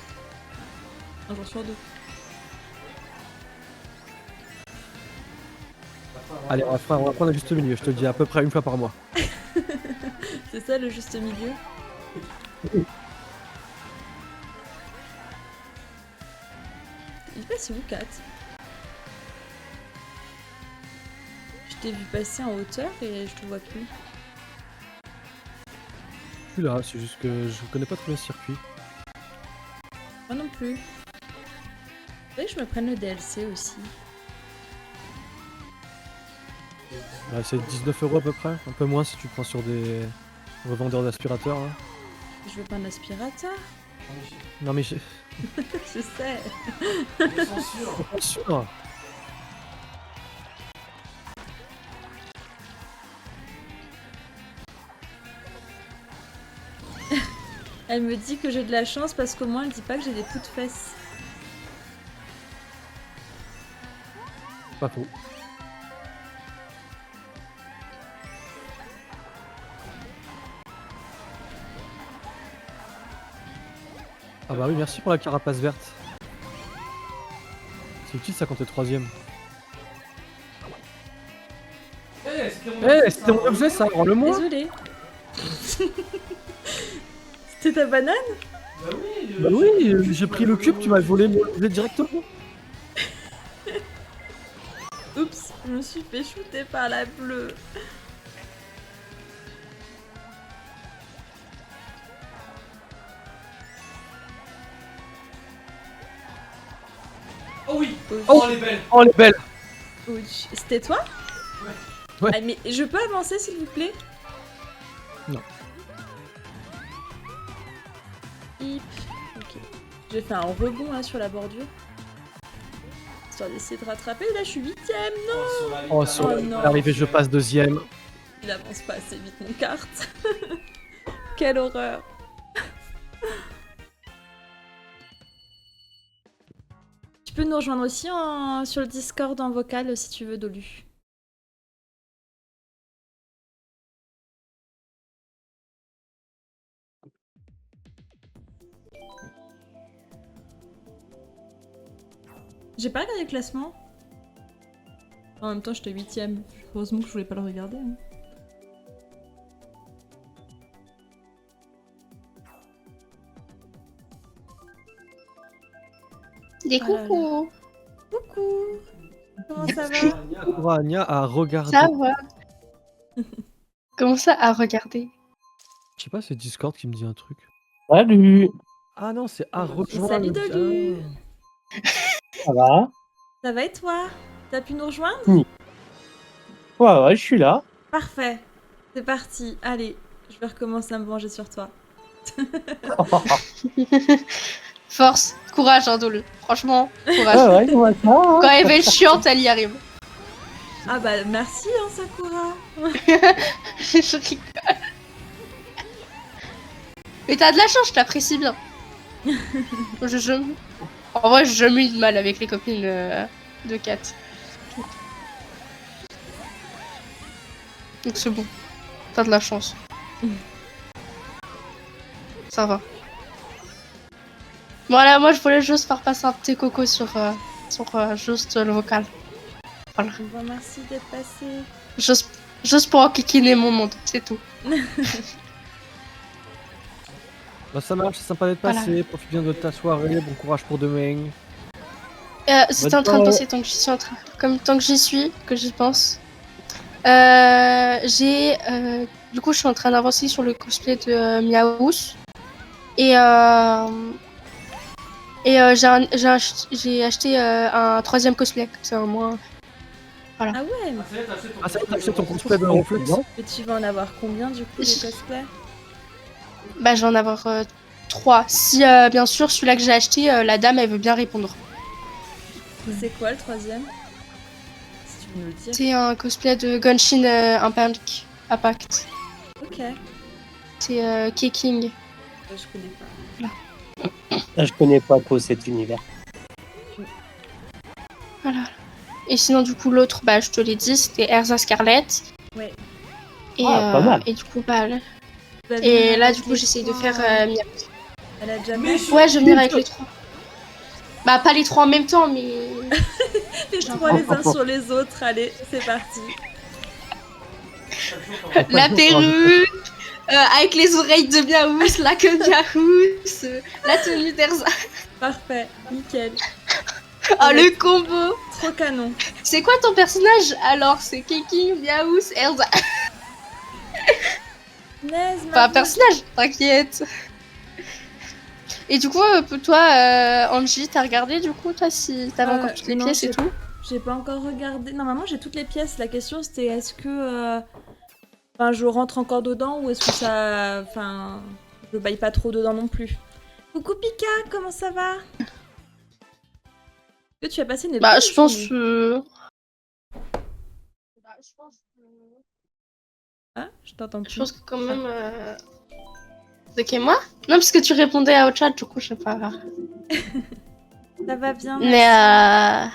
Un jour sur deux. Allez, on va prendre un juste milieu, je te le dis, à peu près une fois par mois. C'est ça le juste milieu. Il passe où, Kat? Je t'ai vu passer en hauteur et je te vois plus. Je suis là, c'est juste que je connais pas trop le circuit. Moi non plus. Faudrait que je me prenne le DLC aussi. Ouais, c'est 19 € à peu près, un peu moins si tu prends sur des revendeurs d'aspirateurs. Hein. Je veux pas un aspirateur. Non mais je Je sais. Ils sont sûrs. suis pas sûr. Elle me dit que j'ai de la chance parce qu'au moins elle dit pas que j'ai des poux de fesses. Pas faux. Ah bah oui, merci pour la carapace verte. C'est utile ça quand t'es 3ème. Eh, c'était mon Eh, c'était mon objet ça, rends-le-moi. Désolée. C'était ta banane? Bah oui, Bah oui, j'ai pris le cube, tu m'as volé mon objet directement. Oups, je me suis fait shooter par la bleue. Oh oui. Ouch. Oh, elle est belle. Oh, elle est belle. Ouch. C'était toi? Ouais. Ah, mais je peux avancer s'il vous plaît? Non. Hip. Ok. J'ai fait un rebond là sur la bordure. Histoire d'essayer de rattraper. Là je suis 8ème. Non, Oh, sur Oh non. l'arrivée, je passe 2ème. il avance pas assez vite mon kart. Quelle horreur. Tu peux nous rejoindre aussi sur le Discord en vocal si tu veux, Dolu. J'ai pas regardé le classement. En même temps, j'étais 8ème. Heureusement que je voulais pas le regarder. Hein. Des Ah là là. coucou. Coucou. Comment ça va? Pour Anya à regarder. Ça va. Comment ça à regarder? Je sais pas, c'est Discord qui me dit un truc. Salut, Ah non, c'est à rejoindre. Salut, Dolu. ça va? Ça va et toi? T'as pu nous rejoindre? Ouais, je suis là. Parfait. C'est parti. Allez, je vais recommencer à me venger sur toi. Force, courage, hein, Dolu. Franchement, courage. Ouais, ouais, ça va, hein. Quand elle est chiante, elle y arrive. Ah bah merci hein Sakura. Je rigole. Mais t'as de la chance, je t'apprécie bien. En vrai, j'ai jamais eu de mal avec les copines de Kat. Donc c'est bon. T'as de la chance. Ça va. Voilà, moi je voulais juste faire passer un petit coco sur juste le vocal. Voilà. Bon merci d'être passé. Juste pour enquiquiner mon monde, c'est tout. Bah ça marche, c'est sympa d'être Voilà. passé. Profite bien de ta soirée. Bon courage pour demain. C'était en train de passer tant que j'y suis tant que j'y suis, que j'y pense. Du coup, je suis en train d'avancer sur le cosplay de Miaous. Et Et j'ai acheté un 3e cosplay, comme ça au moins. Ah ouais, Ah, ça y est, t'as acheté ton cosplay de Ronflex. mais tu vas en avoir combien du coup des cosplays? Bah, je vais en avoir 3. Si, bien sûr, celui-là que j'ai acheté, la dame, elle veut bien répondre. C'est quoi le 3e? Si tu veux me le dire. C'est un cosplay de Genshin Impact. Ok, C'est Keking. je connais pas. Ah, je connais pas trop cet univers. Voilà. Et sinon, du coup, l'autre, bah, je te l'ai dit, c'était Erza Scarlett. Ouais. Et, Pas mal. et du coup, bah, Tu vas et venir là, avec du coup, les j'essaye de trois, faire Mia. Elle a déjà Mais fait Ouais, je vais venir avec les 3. Bah, pas les 3 en même temps, mais. les 3 les uns sur les autres. Allez, c'est parti. La perruque, avec les oreilles de Miaous, la queue de Miaous, la tenue d'Erza. Parfait, nickel. Oh, le combo! Trop canon. C'est quoi ton personnage? Alors, c'est Keking, Miaous, Erza. Naise, Pas un ma personnage, t'inquiète. Et du coup, toi, Angie, t'as regardé du coup, toi, si t'avais encore toutes les non, pièces et tout? J'ai pas encore regardé. Normalement, j'ai toutes les pièces. La question, c'était est-ce que enfin, je rentre encore dedans ou est-ce que ça. Enfin, je baille pas trop dedans non plus. Coucou Pika, comment ça va? Est-ce que tu as passé une Bah, bonne je pense. journée? Ah, je t'entends plus. Je pense que quand même. C'est qui, moi? Non, parce que tu répondais au chat, du coup, je sais pas. Ça va bien, Mais merci.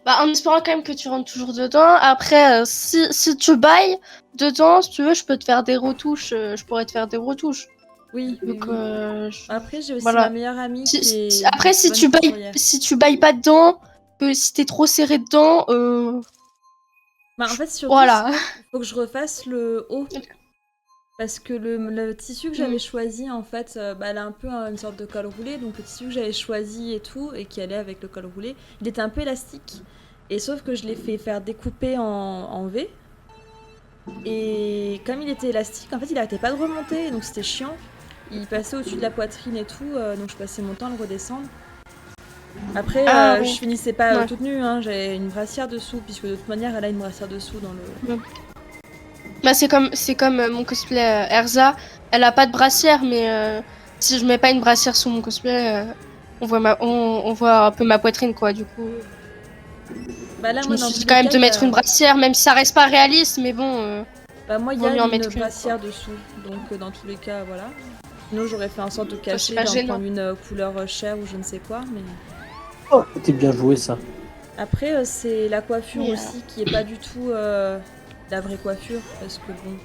bah, en espérant quand même que tu rentres toujours dedans. Après, si tu bailles dedans, si tu veux, je peux te faire des retouches. Je pourrais te faire des retouches. Oui, oui, Donc, oui. Après, j'ai aussi voilà. ma meilleure amie qui est. Après, si bonne tu couturière. bailles pas dedans, que si t'es trop serré dedans, Bah, en fait, surtout, voilà. il faut que je refasse le haut. Parce que le tissu que j'avais choisi, en fait, bah, elle a un peu une sorte de col roulé. Donc le tissu que j'avais choisi et tout, et qui allait avec le col roulé, il était un peu élastique. Et sauf que je l'ai fait faire découper en V. Et comme il était élastique, en fait, il arrêtait pas de remonter. Donc c'était chiant. Il passait au-dessus de la poitrine et tout. Donc je passais mon temps à le redescendre. Après, Oui. je finissais pas Ouais. toute nue. Hein, j'avais une brassière dessous. Puisque de toute manière, elle a une brassière dessous dans le... Bah, c'est comme mon cosplay Erza. Elle a pas de brassière, mais si je mets pas une brassière sous mon cosplay, on voit un peu ma poitrine, quoi. Du coup, Bah là, je moi, me dans suis tous dit les quand même cas, de il y mettre a- une brassière, même si ça reste pas réaliste, mais bon. Bah moi, il y Vaut a mieux en une mettre qu'une, brassière dessous, donc dans tous les cas, voilà. Sinon, j'aurais fait en sorte de cacher, pas d'en gênant. prendre une couleur chair ou je ne sais quoi, mais... Oh, t'es bien joué ça. Après, c'est la coiffure Mais, aussi qui est pas du tout la vraie coiffure, parce que bon...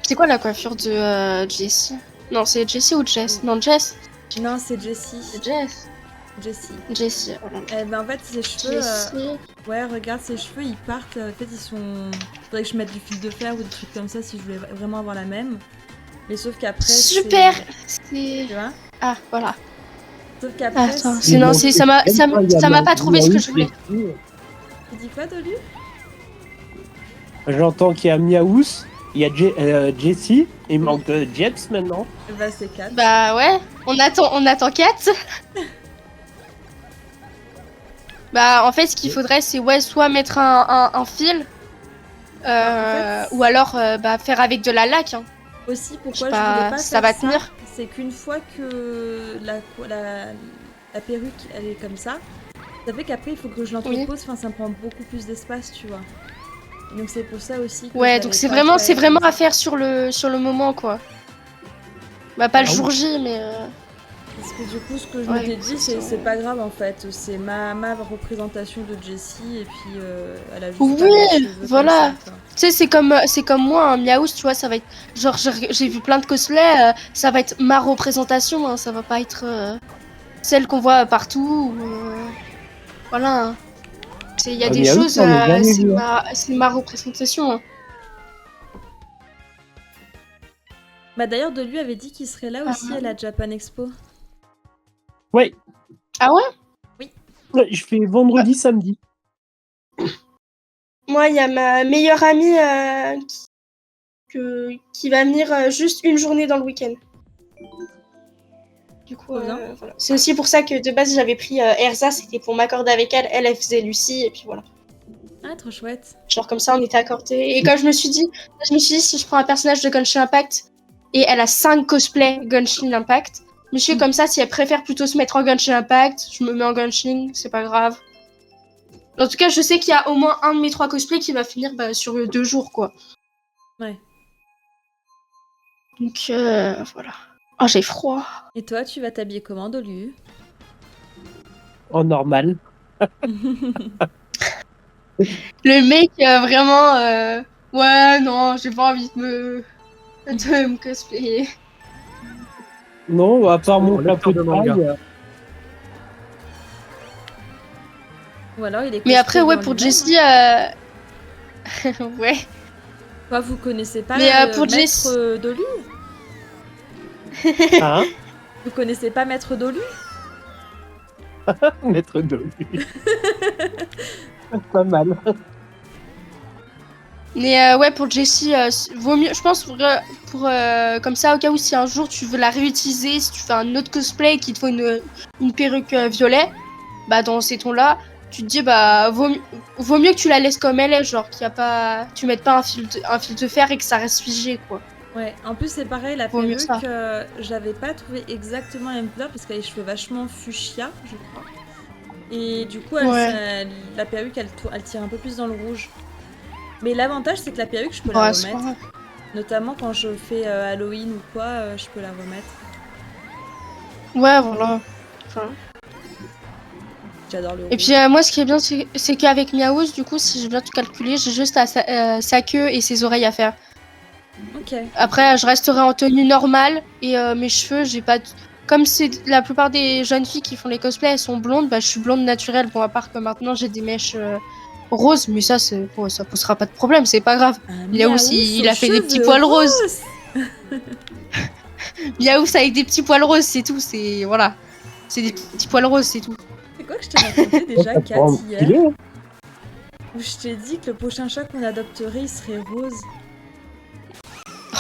C'est quoi la coiffure de Jessie? Non, c'est Jessie ou Jess? Non, Jess. Non, c'est Jessie. C'est Jess. Jessie. Jessie. Voilà. Eh ben, en fait, ses cheveux... Jessie. Ouais, regarde, ses cheveux, ils partent... En fait, ils sont... Faudrait que je mette du fil de fer ou des trucs comme ça si je voulais vraiment avoir la même. Mais sauf qu'après, Super. c'est... C'est. Tu vois? Ah, voilà. Sauf qu'après, Attends, c'est- sinon, ça m'a pas trouvé ce que je voulais. Tu dis quoi, Dolu? J'entends qu'il y a Miaous, il y a Jessie, il manque Jeps maintenant. Bah, c'est 4. Bah ouais, on attend 4. Bah en fait ce qu'il faudrait c'est soit mettre un fil, ou alors bah, faire avec de la laque. Hein. Aussi, Je pourquoi sais je voulais pas, pas ça faire va tenir. c'est qu'une fois que la perruque, elle est comme ça fait qu'après, il faut que je l'entrepose, enfin, ça me prend beaucoup plus d'espace, tu vois. Et donc c'est pour ça aussi que Ouais, je donc l'avais c'est pas vraiment, fait à comme ça. faire sur le moment quoi. Bah pas le Ah oui. jour J mais... Parce que du coup, ce que je Ouais, m'étais dit, c'est ça. c'est pas grave en fait. C'est ma représentation de Jessie et puis elle a juste Oui, pas les cheveux comme voilà. ça, quoi. Tu sais, c'est comme moi, un Miaous, tu vois, ça va être... Genre, j'ai vu plein de cosplays, ça va être ma représentation, hein, ça va pas être celle qu'on voit partout. Voilà. Hein. Il y a Ah, des Miaous, choses, j'en ai jamais vu, hein. c'est ma représentation. Hein. Bah d'ailleurs, de lui avait dit qu'il serait là aussi à la Japan Expo. Ouais. Ah ouais? Ouais, je fais vendredi, samedi. Moi, il y a ma meilleure amie qui va venir juste une journée dans le week-end. Du coup, Trop bien. voilà. C'est aussi pour ça que de base j'avais pris Erza, c'était pour m'accorder avec elle. Elle faisait Lucie, et puis voilà. Ah, trop chouette. Genre comme ça, on était accordés. Et quand je me suis dit, si je prends un personnage de Genshin Impact et elle a 5 cosplays Genshin Impact, je me suis dit comme ça, si elle préfère plutôt se mettre en Genshin Impact, je me mets en Genshin, c'est pas grave. En tout cas, je sais qu'il y a au moins un de mes 3 cosplays qui va finir sur 2 jours, quoi. Ouais. Donc, voilà. Oh, j'ai froid. Et toi, tu vas t'habiller comment, Dolu? En normal. Le mec, vraiment, ouais, non, j'ai pas envie de me cosplayer. Non, à part mon lecteur chapeau de de manga. paille. Ou alors il est Mais après, cosplay ouais, dans pour lui-même, Jessie, ouais. Quoi, vous connaissez pas Mais, le pour maître Jess- Dolu? Hein? Vous connaissez pas maître Dolu? Maître de lui. Pas mal. Mais ouais, pour Jessie, vaut mieux, je pense, pour comme ça, au cas où si un jour tu veux la réutiliser, si tu fais un autre cosplay et qu'il te faut une perruque violet, bah dans ces tons-là, tu te dis bah vaut mieux que tu la laisses comme elle est, genre qu'il y a pas, tu mettes pas un fil de fer et que ça reste figé, quoi. Ouais, en plus c'est pareil, la Vaut mieux perruque, ça. j'avais pas trouvé exactement la même couleur parce qu'elle a les cheveux vachement fuchsia, je crois. Et du coup, la perruque, elle tire un peu plus dans le rouge. Mais l'avantage, c'est que la perruque, je peux la Ouais, c'est pas remettre. grave. Notamment quand je fais Halloween ou quoi, je peux la remettre. Ouais, voilà. Enfin. J'adore le rouge. Et puis moi, ce qui est bien, c'est qu'avec Miaouz, du coup, si j'ai bien tout calculé, j'ai juste sa queue et ses oreilles à faire. Ok. Après, je resterai en tenue normale et mes cheveux, j'ai pas. Comme c'est la plupart des jeunes filles qui font les cosplays, elles sont blondes, bah je suis blonde naturelle. Bon, à part que maintenant j'ai des mèches roses, mais ça, bon, ça posera pas de problème, c'est pas grave. Miaouz, il a fait des petits poils roses. Miaouz avec des petits poils roses, c'est tout. C'est voilà, c'est des petits poils roses, c'est tout. C'est quoi que je t'ai raconté déjà, Ça Kat, prend hier? stylé, hein. Où je t'ai dit que le prochain chat qu'on adopterait, il serait rose.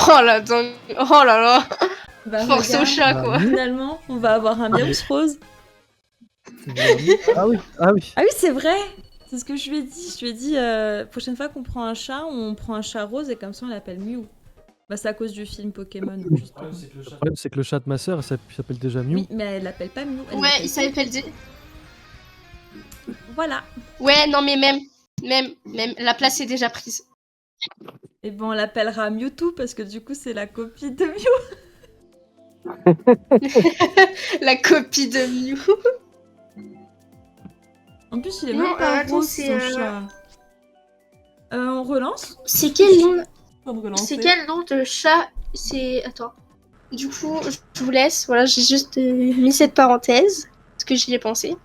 Oh là, oh là là, Bah, force au regarde, chat quoi. finalement, on va avoir un Miaouz rose. Ah oui, ah oui. Ah oui, c'est vrai! C'est ce que je lui ai dit. Je lui ai dit, prochaine fois qu'on prend un chat, on prend un chat rose et comme ça on l'appelle Mew. Bah, c'est à cause du film Pokémon. Juste pour- Le problème, c'est que le chat de ma sœur, il s'appelle déjà Mew. Oui, mais elle l'appelle pas Mew. elle Ouais, l'appelle il s'appelle. Voilà. Ouais, non mais même, la place est déjà prise. Et bon, on l'appellera Mewtwo parce que du coup, c'est la copie de Mew. La copie de Mew. En plus, il est Non, même pas attends, rose, c'est, son chat. On relance? C'est quel nom Faut me relancer. C'est quel nom de chat? C'est. Attends. Du coup, je vous laisse. Voilà, j'ai juste mis cette parenthèse. Parce que j'y ai pensé.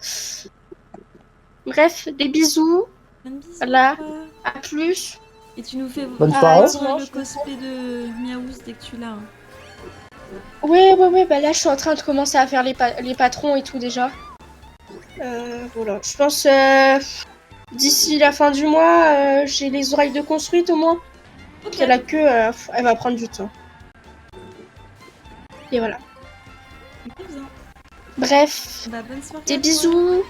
Bref, des bisous. Un bisou, Voilà. toi. À plus. Et tu nous fais Bonne soirée. le cosplay de Miaouz dès que tu l'as. Hein. Ouais, bah là, je suis en train de commencer à faire les patrons et tout déjà. Voilà. Je pense. D'ici la fin du mois, j'ai les oreilles de construite au moins. Ok. Et la queue, elle va prendre du temps. Et voilà. Très bien. Bref. Bah, bonne soirée. Des à toi. bisous.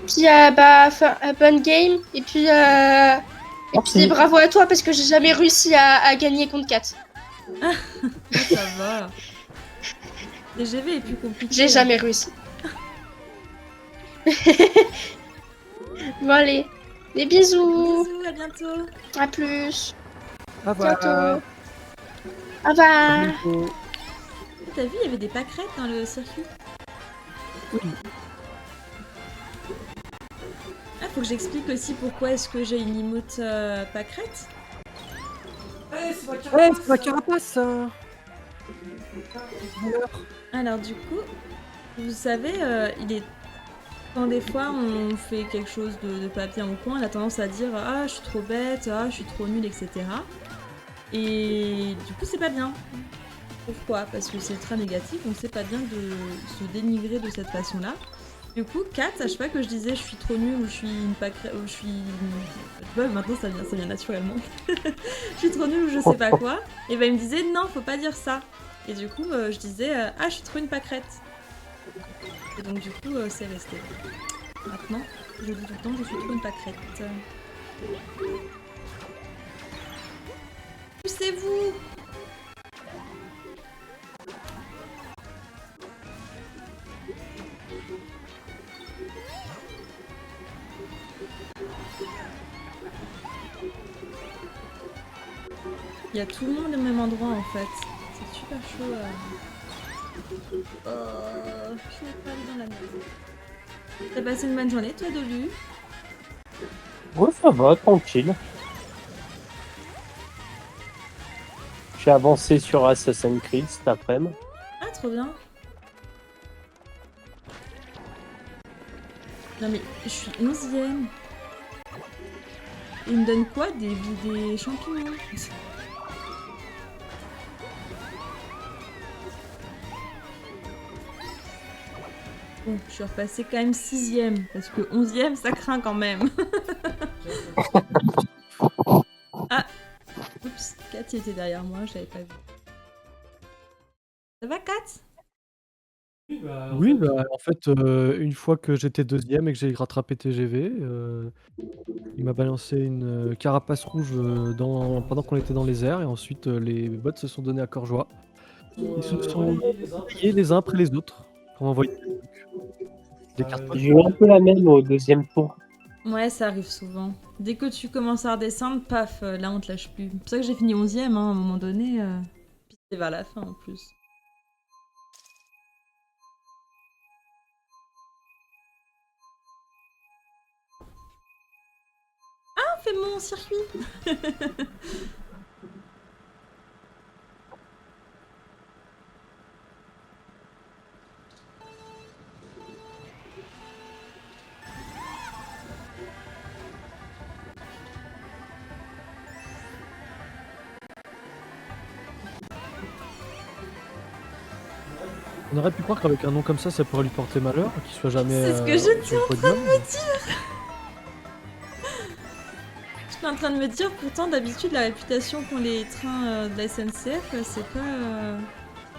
Puis bonne game. Et puis Merci. bravo à toi parce que j'ai jamais réussi à gagner contre 4. Ah, ça va. DGV est plus compliqué. J'ai jamais réussi. Bon allez. Des bisous. Bisous, à bientôt. À plus. Ah Bientôt. bah. Au revoir. T'as vu, il y avait des pâquerettes dans le circuit. Oui. Ah, faut que j'explique aussi pourquoi est-ce que j'ai une emote pâquerette. Ouais, c'est ma carapace, ça. Alors du coup, vous savez, il est... Quand des fois on fait quelque chose de pas bien au coin, on a tendance à dire « Ah, je suis trop bête, ah, je suis trop nulle, etc. » Et du coup, c'est pas bien. Pourquoi? Parce que c'est très négatif, donc c'est pas bien de se dénigrer de cette façon-là. Du coup, Kat, à chaque fois que je disais je suis trop nulle ou je suis une pâquerette, ou je suis... Ouais, maintenant ça vient naturellement. Je suis trop nulle ou je sais pas quoi. Et ben il me disait non, faut pas dire ça. Et du coup, je disais ah, je suis trop une pâquerette. Et donc du coup, c'est resté. Maintenant, je dis tout le temps, je suis trop une pâquerette. Poussez-vous! Il y a tout le monde au même endroit en fait. C'est super chaud. Je n'ai pas allé dans la merde. T'as passé une bonne journée toi, Dolu? Ouais, ça va, tranquille. J'ai avancé sur Assassin's Creed cet après-midi. Ah, trop bien. Non mais, je suis 11ème. Il me donne quoi? Des champignons? Bon, je suis repassée quand même 6ème, parce que 11ème, ça craint quand même. Ah! Oups, Kat il était derrière moi, je l'avais pas vu. Ça va, Kat? Oui, en fait, une fois que j'étais 2ème et que j'ai rattrapé TGV, il m'a balancé une carapace rouge pendant qu'on était dans les airs, et ensuite les bots se sont donnés à cœur joie. Ils se sont payés les uns après les autres pour m'envoyer des cartes. J'ai eu un peu la même au deuxième tour. Ouais, ça arrive souvent. Dès que tu commences à redescendre, paf, là on te lâche plus. C'est pour ça que j'ai fini 11ème, hein, à un moment donné. Puis c'est vers la fin en plus. Ah, fais mon circuit. On aurait pu croire qu'avec un nom comme ça pourrait lui porter malheur, qu'il soit jamais. C'est ce que j'étais sur le en train podium. de me dire. J'étais en train de me dire, pourtant d'habitude la réputation qu'ont les trains de la SNCF, c'est pas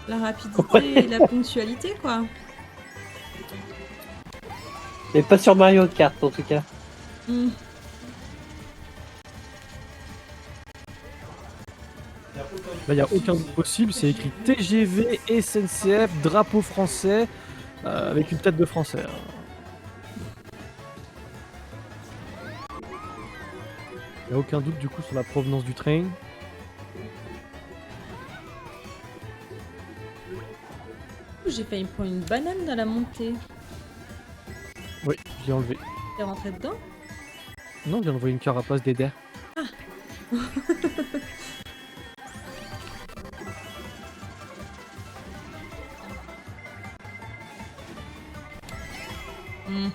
la rapidité et la ponctualité quoi. Mais pas sur Mario Kart en tout cas. Hmm. Là, il n'y a aucun doute possible, c'est écrit TGV, SNCF, drapeau français, avec une tête de français. Il n'y a aucun doute du coup sur la provenance du train. J'ai failli me prendre une banane dans la montée. Oui, je l'ai enlevé. T'es rentré dedans? Non, je viens d'envoyer une carapace d'Eder. Hmm.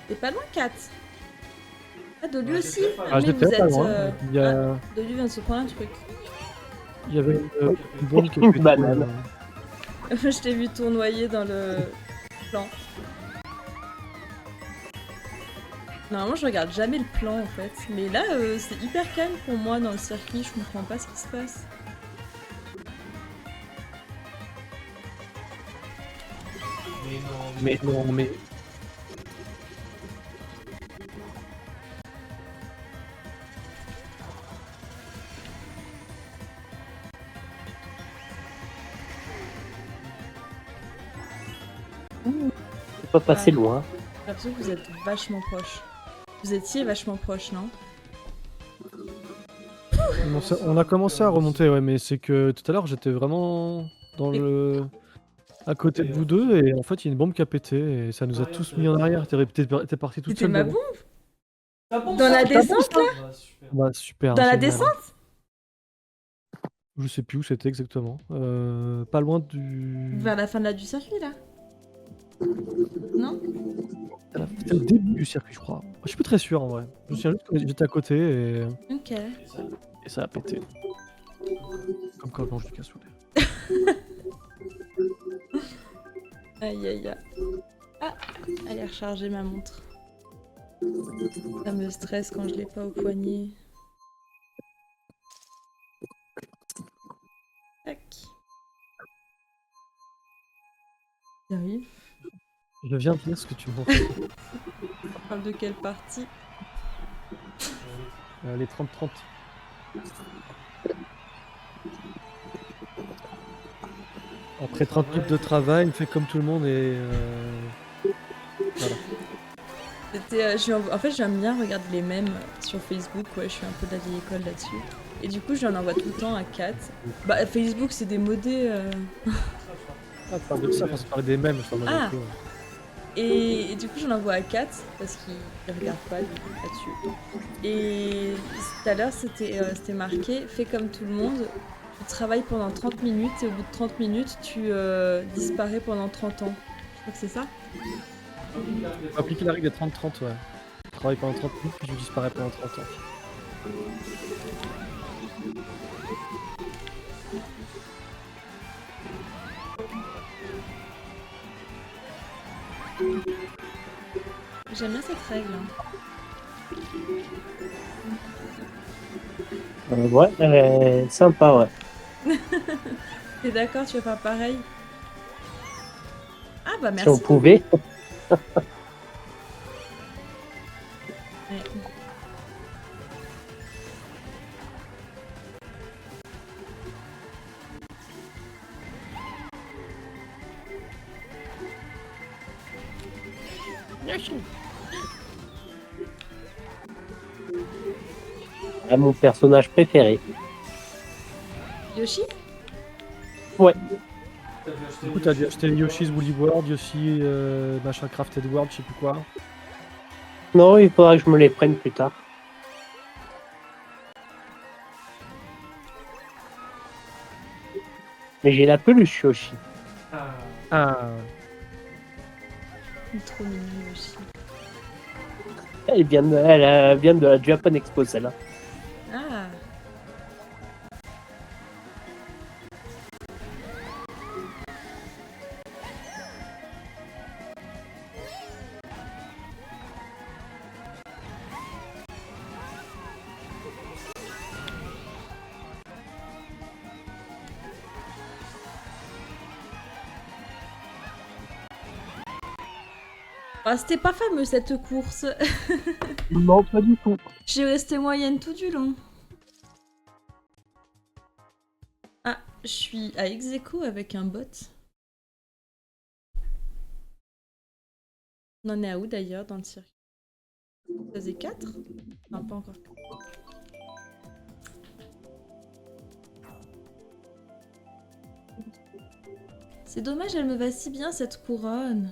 T'es pas loin, Kat? Ah, Dolu aussi? Ah, Mais j'étais vous pas êtes. loin. Il y a... Dolu vient de se prendre un truc. Il y avait une bombe qui Une était banane. Je t'ai vu tournoyer dans le plan. Normalement, je regarde jamais le plan en fait. Mais là, c'est hyper calme pour moi dans le circuit. Je comprends pas ce qui se passe. Mais non, mais... C'est pas passé loin. J'ai l'impression que vous êtes vachement proches. Vous étiez vachement proches, non? On a commencé à remonter, ouais, mais c'est que tout à l'heure j'étais vraiment dans le... à côté de vous deux, et en fait il y a une bombe qui a pété, et ça nous a tous mis en arrière. T'es parti toute C'était seule ma devant. bombe? Dans la descente là? Bah super. Dans la génial. descente? Je sais plus où c'était exactement. Pas loin du... Vers la fin de du circuit là? Non? C'était au début du circuit, je crois. Je suis plus très sûr en vrai. Je me souviens juste que j'étais à côté, et Ok. ça a pété. Comme quand je mange du cassoulet. Aïe aïe aïe. Ah, elle est rechargée ma montre. Ça me stresse quand je l'ai pas au poignet. Tac. J'arrive. Je viens de dire ce que tu montres. On parle de quelle partie? Les 30-30. Après 30 minutes de travail, il fait comme tout le monde et... Voilà. En fait, j'aime bien regarder les mèmes sur Facebook, ouais, je suis un peu de la vieille école là-dessus. Et du coup, j'en envoie tout le temps à Kat. Bah, Facebook, c'est démodé. Ah, tu parles de ça, parce que parler des mêmes, je t'en Ah. Et du coup, j'en envoie à Kat, parce qu'il regarde pas là-dessus. Et tout à l'heure, c'était marqué « Fais comme tout le monde, tu travailles pendant 30 minutes et au bout de 30 minutes, tu disparais pendant 30 ans. » Je crois que c'est ça. Faut appliquer la règle des 30-30, ouais. Je travaille pendant 30 minutes, puis je disparais pendant 30 ans. J'aime bien cette règle. Ouais, elle est sympa, ouais. T'es d'accord, tu vas faire pareil? Ah bah Si on merci. pouvait. Ouais. À mon personnage préféré. Yoshi? Ouais. Du coup, t'as dû acheter Yoshi's Woolly World, Yoshi machin Crafted World, je sais plus quoi. Non, il faudra que je me les prenne plus tard. Mais j'ai la peluche Yoshi. Ah, Il est trop mignon Yoshi. Elle vient de la Japan Expo, celle-là. Ah. Ah, c'était pas fameux cette course. Non, pas du tout. J'ai resté moyenne tout du long. Ah, je suis à ex-aequo avec un bot. On en est à où d'ailleurs dans le circuit? Ça faisait 4? Non, pas encore. C'est dommage, elle me va si bien cette couronne.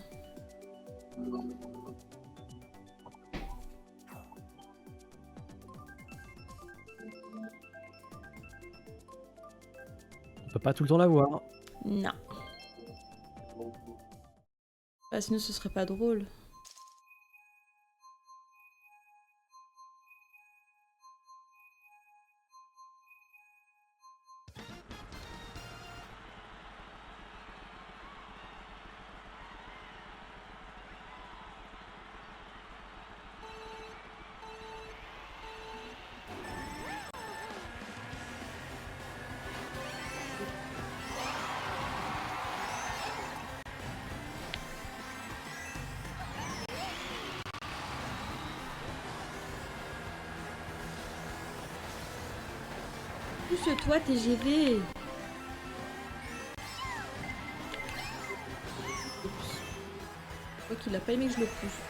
on peut pas tout le temps la voir. Non. Bah, sinon ce serait pas drôle. Pousse-toi, TGV. Oups. Je crois qu'il a pas aimé que je le pousse.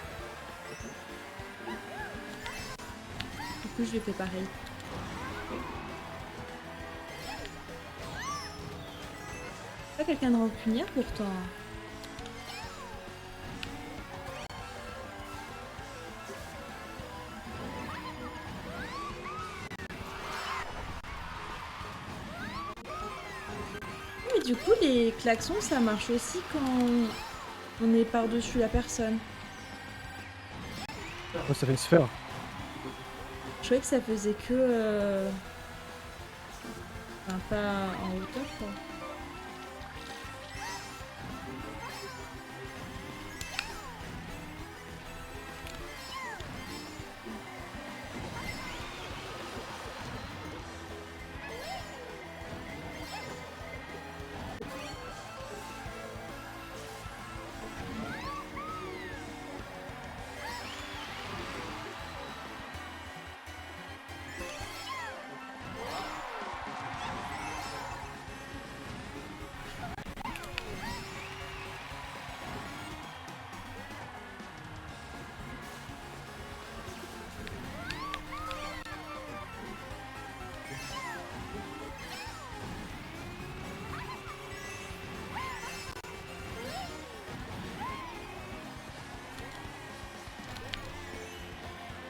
Du coup, je lui fais pareil. Pas quelqu'un de rancunière pourtant. Mais du coup, les klaxons, ça marche aussi quand on est par-dessus la personne. Ouais, ça fait une sphère. Je croyais que ça faisait que... Enfin, pas en hauteur, quoi.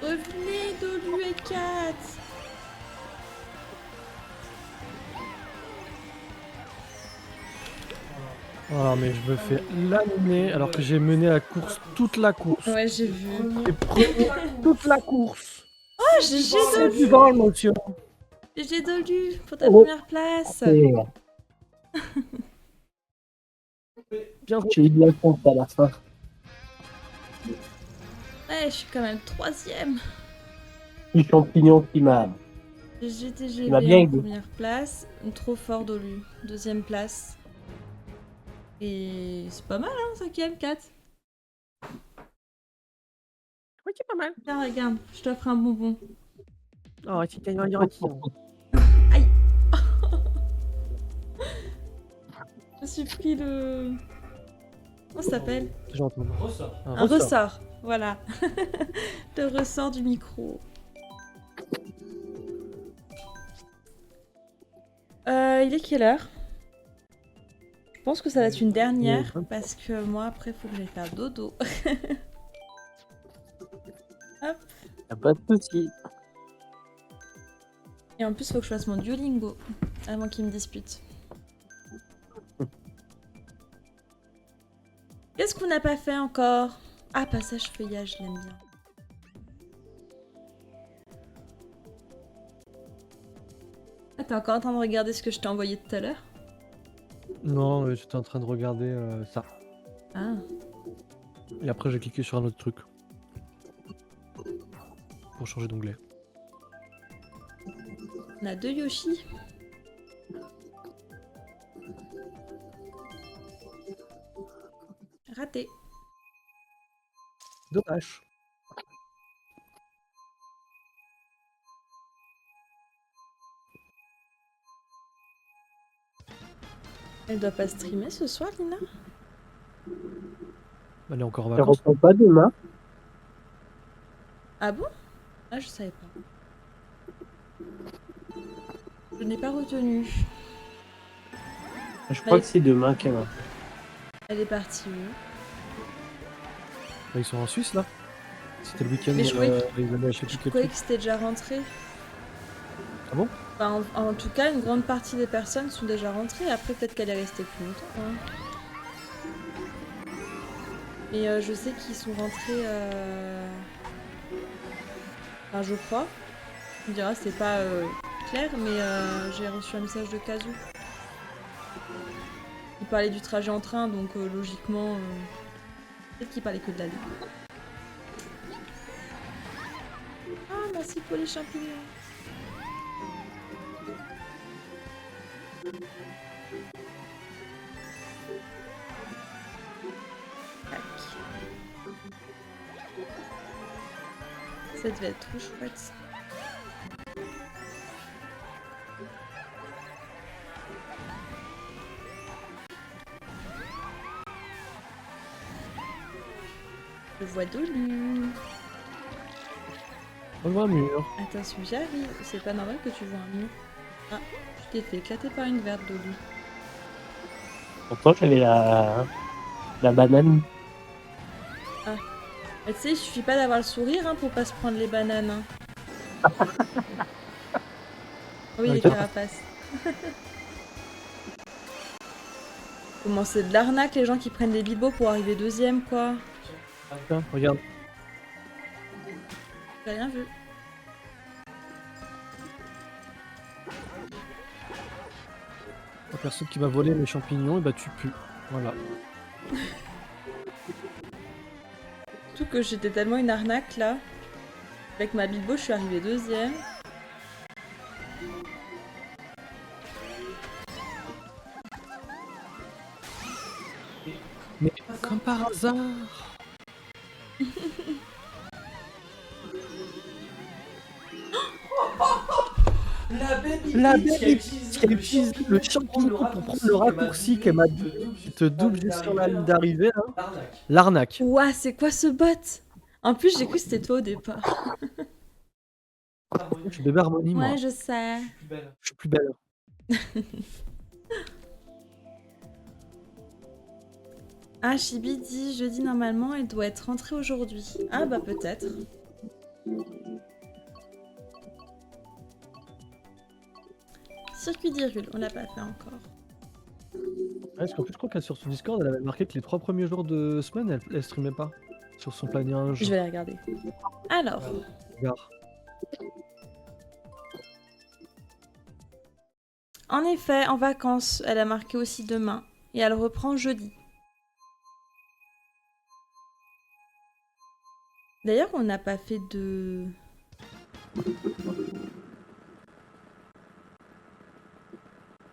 Revenez, Dolu et Kat. Voilà, mais je me fais laminer alors que j'ai mené la course, toute la course. Ouais, j'ai vu. J'ai premier toute la course. Oh, GG C'est Dolu. du drôle, monsieur. GG Dolu pour ta Oh. première place. Et Bien j'ai eu de la compte à la fin. Ouais, je suis quand même 3ème. Petit champignon qui m'a. GG m'a bien en aidé. première place. Trop fort Dolu. 2ème place. Et c'est pas mal, hein, 5ème, 4. Oui, c'est pas mal. Tiens, regarde, je t'offre un bonbon. Oh, c'est tellement gentil. Aïe. Je me suis pris le... Comment ça s'appelle? J'ai entendu. Ressort. Un ressort. Voilà. Le ressort du micro. Il est quelle heure? Je pense que ça va être une dernière parce que moi après faut que j'aille faire dodo. Hop. Y'a pas de soucis. Et en plus faut que je fasse mon Duolingo avant qu'il me dispute. Qu'est-ce qu'on n'a pas fait encore? Ah, passage feuillage, je l'aime bien. Ah, t'es encore en train de regarder ce que je t'ai envoyé tout à l'heure? Non, j'étais en train de regarder ça. Ah. Et après, j'ai cliqué sur un autre truc. Pour changer d'onglet. On a 2 Yoshi. Raté. Dommage. Elle doit pas streamer ce soir, Lina? Elle est encore en Elle vacances. reprend pas demain. Ah bon? Ah, je savais pas. Je n'ai pas retenu. Je crois que c'est demain qu'elle va. Elle est partie où? Bah, ils sont en Suisse là. C'était le week-end. Mais je croyais ils allaient acheter Je quel croyais truc. que c'était déjà rentré. Ah bon? Enfin, en tout cas, une grande partie des personnes sont déjà rentrées. Après, peut-être qu'elle est restée plus longtemps. Hein. Mais je sais qu'ils sont rentrés. Enfin, je crois. On dira, c'est pas clair, mais j'ai reçu un message de Kazu. Il parlait du trajet en train, donc logiquement, peut-être qu'il parlait que de l'aller. Ah, merci pour les champignons. Tac. Ça devait être trop chouette. Je vois Dolu. On voit un mur. Attention, j'arrive. C'est pas normal que tu vois un mur. Ah, je t'ai fait éclater par une verte, Dolu. Pourtant, j'avais la banane. Mais tu sais, il suffit pas d'avoir le sourire hein, pour pas se prendre les bananes. Hein. Oui, les Ok. carapaces. Comment c'est de l'arnaque les gens qui prennent des bibos pour arriver deuxième quoi. Tiens, regarde. J'ai rien vu. La personne qui m'a volé mes champignons, et bah tu pues. Voilà. Surtout que j'étais tellement une arnaque là. Avec ma Bilbo, je suis arrivée deuxième. Mais comme par hasard. La baby La Peach baby qui a utilisé le champignon pour prendre le raccourci qu'elle m'a dit, qui te double juste sur la ligne d'arrivée là. L'arnaque. L'arnaque. Ouah, c'est quoi ce bot? En plus, j'ai cru que c'était toi au départ. Je suis bébé Harmonie, moi. Ouais, je sais. Plus belle. Je suis plus belle. Ah, Chibi dit jeudi normalement, elle doit être rentrée aujourd'hui. Ah bah peut-être. Circuit d'Hyrule, on l'a pas fait encore. Ouais, parce qu'en plus, je crois qu'elle sur son Discord, elle avait marqué que les 3 premiers jours de semaine, elle streamait pas. Sur son planning. Je vais la regarder. Alors, Regarde. en effet, en vacances, elle a marqué aussi demain. Et elle reprend jeudi. D'ailleurs, on n'a pas fait de...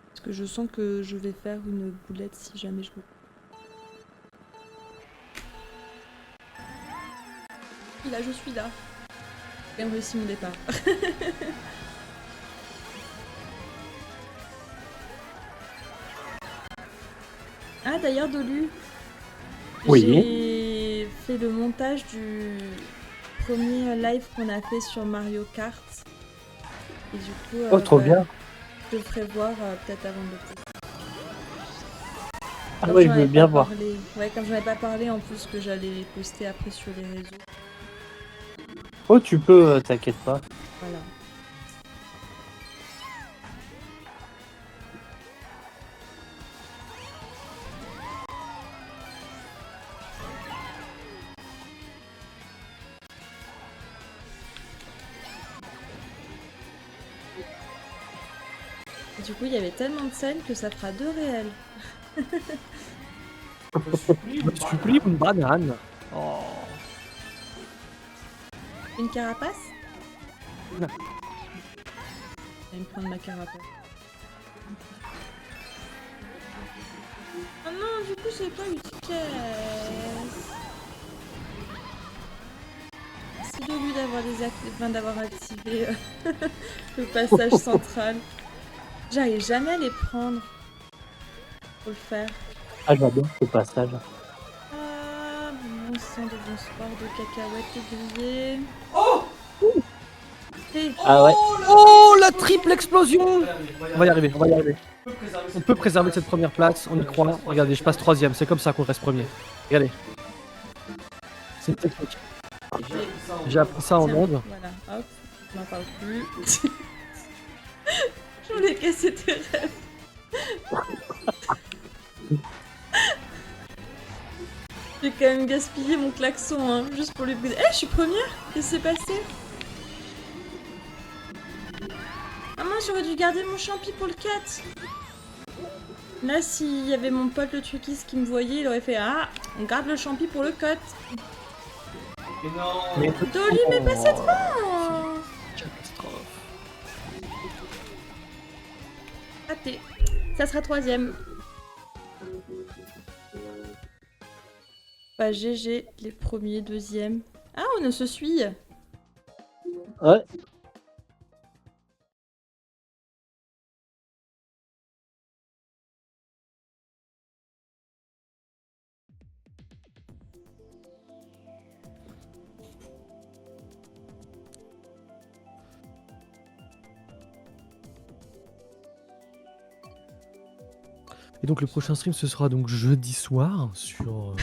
Parce que je sens que je vais faire une boulette si jamais je me... Et là, je suis là. J'ai quand même réussi mon départ. Ah, d'ailleurs, Dolu. Oui. J'ai fait le montage du premier live qu'on a fait sur Mario Kart. Et du coup, Oh, trop bien. je le ferai voir peut-être avant de le poster. Ah Comme ouais, j'en je veux avais bien pas voir. parlé. Ouais, comme j'en avais pas parlé en plus que j'allais poster après sur les réseaux. Oh, tu peux, t'inquiète pas. Voilà. Et du coup, il y avait tellement de scènes que ça fera 2 réels. Je me supplie une banane. Oh. Une carapace? Non. Je vais me prendre ma carapace. Oh non, du coup, j'ai pas eu de caisse. C'est de lui d'avoir activé le passage central. J'arrive jamais à les prendre. Faut le faire. Ah, j'adore ce passage. Ah, bon sang de bonsoir de cacahuètes grillées. Oh Hey, Ah ouais. Oh, la triple explosion. On va y arriver, on va y arriver. On peut préserver On peut préserver cette première place, on y croit. Regardez, je passe 3ème, c'est comme ça qu'on reste premier. Regardez. C'est une technique. J'ai appris ça en tiens, monde. Voilà, hop, je n'en parle plus. Je voulais casser tes rêves. J'ai quand même gaspillé mon klaxon, hein, juste pour lui briser. Eh, je suis première. Qu'est-ce qui s'est passé? Ah mince, j'aurais dû garder mon champi pour le 4. Là, s'il y avait mon pote le Truckis qui me voyait, il aurait fait ah, on garde le champi pour le cut. Mais non. Mais- Dolly, mais pas cette main. Catastrophe. Raté. Ça sera 3ème. Bah GG, les premiers, 2ème. Ah, on se suit. Ouais. Et donc le prochain stream ce sera donc jeudi soir sur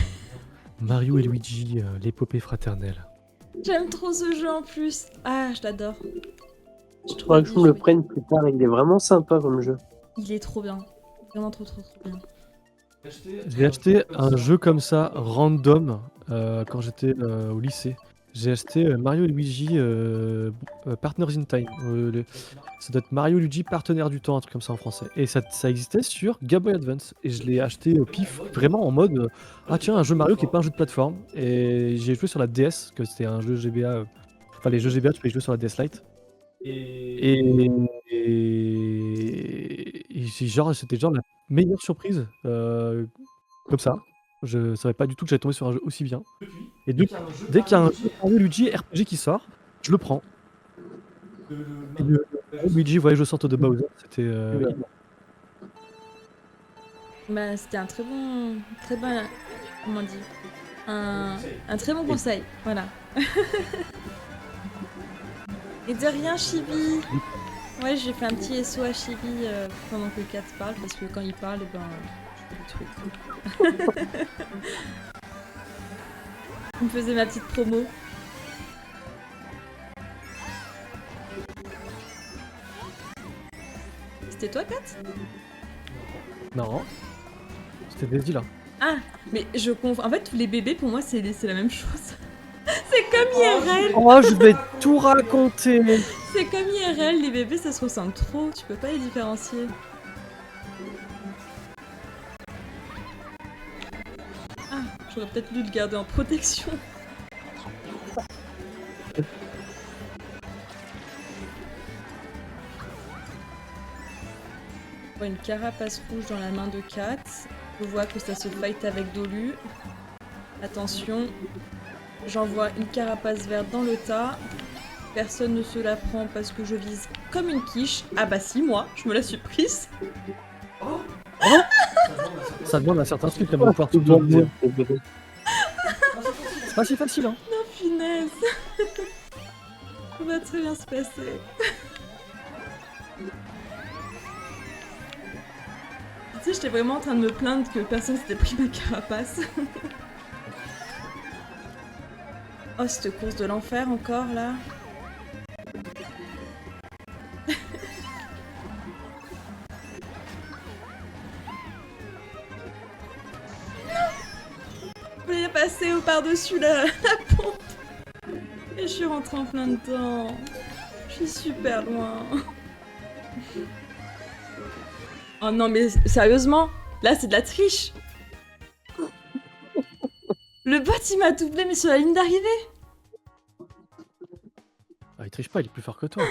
Mario et Luigi, l'épopée fraternelle. J'aime trop ce jeu en plus. Ah, je l'adore. Je crois que je me le prenne plus tard. Il est vraiment sympa comme jeu. Il est trop bien. Vraiment trop bien. J'ai acheté un jeu comme ça, random, quand j'étais au lycée. J'ai acheté Mario et Luigi Partners in Time. Ça doit être Mario et Luigi Partenaires du Temps, un truc comme ça en français. Et ça existait sur Game Boy Advance. Et je l'ai acheté au pif, vraiment en mode ah tiens, un jeu Mario qui est pas un jeu de plateforme. Et j'ai joué sur la DS, que c'était un jeu GBA. Enfin, les jeux GBA, tu peux les jouer sur la DS Lite. Et c'était genre la meilleure surprise comme ça. Je savais pas du tout que j'allais tomber sur un jeu aussi bien. Et dès qu'il y a un jeu Mario Luigi RPG qui sort, je le prends. Et le Luigi Voyage au centre de Bowser, c'était Bah, c'était un très bon, comment on dit, un très bon conseil, voilà. Et de rien, Chibi. Ouais, j'ai fait un petit SO à Chibi pendant que Kat parle, parce que quand il parle, eh ben, je fais des trucs. Il me faisait ma petite promo. C'était toi, Kat? non. C'était Daisy là. Ah, mais je confonds. En fait, tous les bébés, pour moi, c'est la même chose. C'est comme IRL. Oh, je vais tout raconter. C'est comme IRL, les bébés, ça se ressemble trop. Tu peux pas les différencier. Ah, j'aurais peut-être dû le garder en protection. Je vois une carapace rouge dans la main de Kat. Je vois que ça se fight avec Dolu. Attention. J'envoie une carapace verte dans le tas. Personne ne se la prend parce que je vise comme une quiche. Ah bah si, moi, je me la suis prise. Ça demande un certain truc avant de pouvoir tout dire. C'est pas si facile, hein. Non, finesse. Ça va très bien se passer. Tu sais, j'étais vraiment en train de me plaindre que personne s'était pris ma carapace. Oh, cette course de l'enfer encore, là. Je voulais passer par-dessus la pompe. Et je suis rentrée en plein dedans. Je suis super loin. Oh non, mais sérieusement, là, c'est de la triche. Le bot, il m'a doublé, mais sur la ligne d'arrivée. Ah, il triche pas, il est plus fort que toi.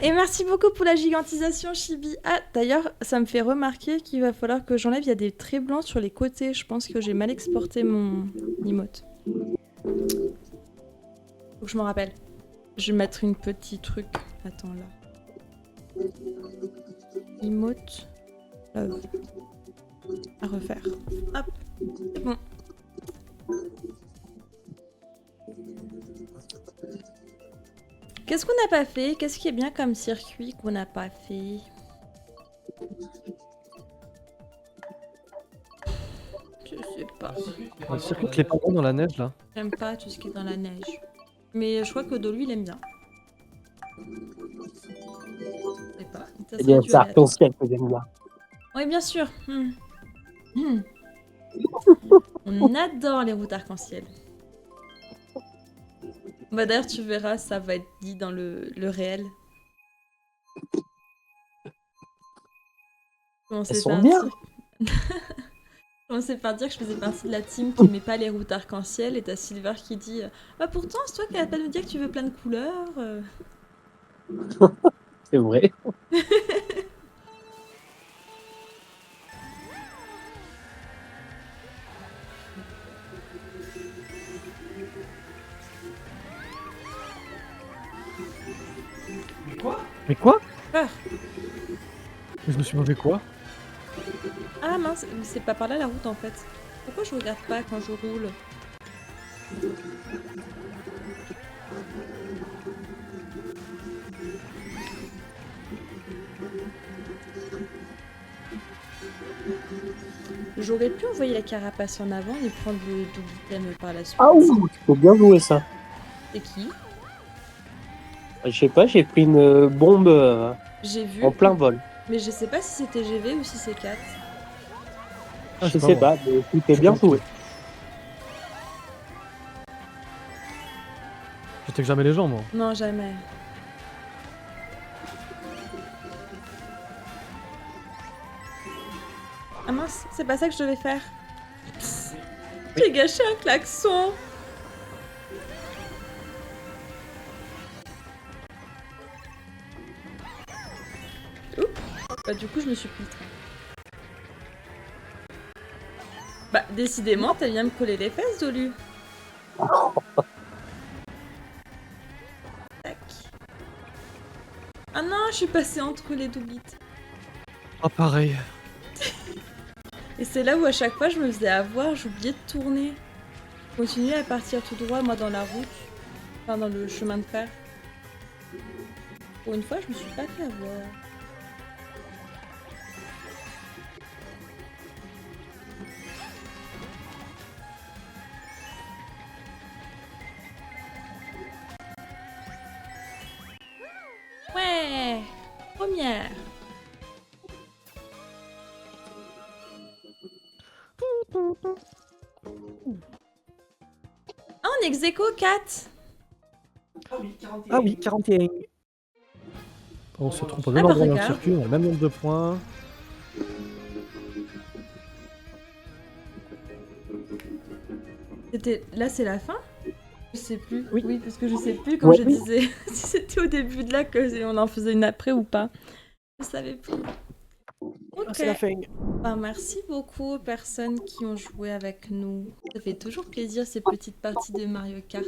Et merci beaucoup pour la gigantisation, Chibi. Ah, d'ailleurs, ça me fait remarquer qu'il va falloir que j'enlève. Il y a des traits blancs sur les côtés. Je pense que j'ai mal exporté mon emote. Faut que je m'en rappelle. Je vais mettre une petite truc. Attends, là. Emote. Love. À refaire. Hop. C'est bon. Qu'est-ce qu'on n'a pas fait? Qu'est-ce qui est bien comme circuit qu'on n'a pas fait? Je sais pas. Le circuit avec les pingouins dans la neige, là. J'aime pas tout ce qui est dans la neige. Mais je crois que Dolu, il aime bien. Je sais pas. Eh bien, c'est arc-en-ciel que j'aime bien. Oui, bien sûr. On adore les routes arc-en-ciel. Bah d'ailleurs, tu verras, ça va être dit dans le réel. Elles sont bien. Je commençais par dire que je faisais partie de la team qui aimait pas les routes arc-en-ciel et t'as Silver qui dit bah pourtant c'est toi qui arrête pas de me dire que tu veux plein de couleurs. C'est vrai. Mais quoi? Peur. Je me suis mangé quoi? Ah mince, c'est pas par là la route en fait. Pourquoi je regarde pas quand je roule? J'aurais pu envoyer la carapace en avant et prendre le double thème par la suite. Ah ouh, faut bien jouer ça. C'est qui? Je sais pas, j'ai pris une bombe J'ai vu. en plein vol. Mais je sais pas si c'était GV ou si c'est 4. Ah, Je sais pas, mais tout est bien joué. check jamais les gens, moi. Non, jamais. Ah mince, c'est pas ça que je devais faire. J'ai gâché un klaxon. Oups. Bah du coup je me suis pris le train. Bah décidément t'as bien me coller les fesses, Dolu. Tac. Ah non, je suis passée entre les doublites. Ah, pareil. Et c'est là où à chaque fois je me faisais avoir, j'oubliais de tourner. Je continuais à partir tout droit, moi dans la route. Enfin dans le chemin de fer. Pour une fois je me suis pas fait avoir. Ouais, première. Ah, on est ex-aequo 4. Ah oui, 41. On se trompe au Ah, même bah, endroit dans le regarde. circuit, on a le même nombre de points. Là c'est la fin? Je sais plus. Oui. Parce que je sais plus comme Ouais. je disais si c'était au début de là que on en faisait une après ou pas. Je savais plus. Ah, c'est la Ok. fin. Ben, merci beaucoup aux personnes qui ont joué avec nous. Ça fait toujours plaisir ces petites parties de Mario Kart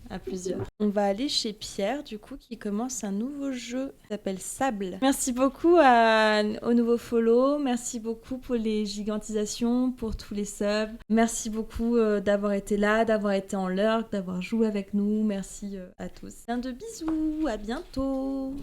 à plusieurs. On va aller chez Pierre, du coup, qui commence un nouveau jeu qui s'appelle Sable. Merci beaucoup au nouveau follow. Merci beaucoup pour les gigantisations, pour tous les subs. Merci beaucoup d'avoir été là, d'avoir été en lurk, d'avoir joué avec nous. Merci à tous. Plein de bisous, à bientôt.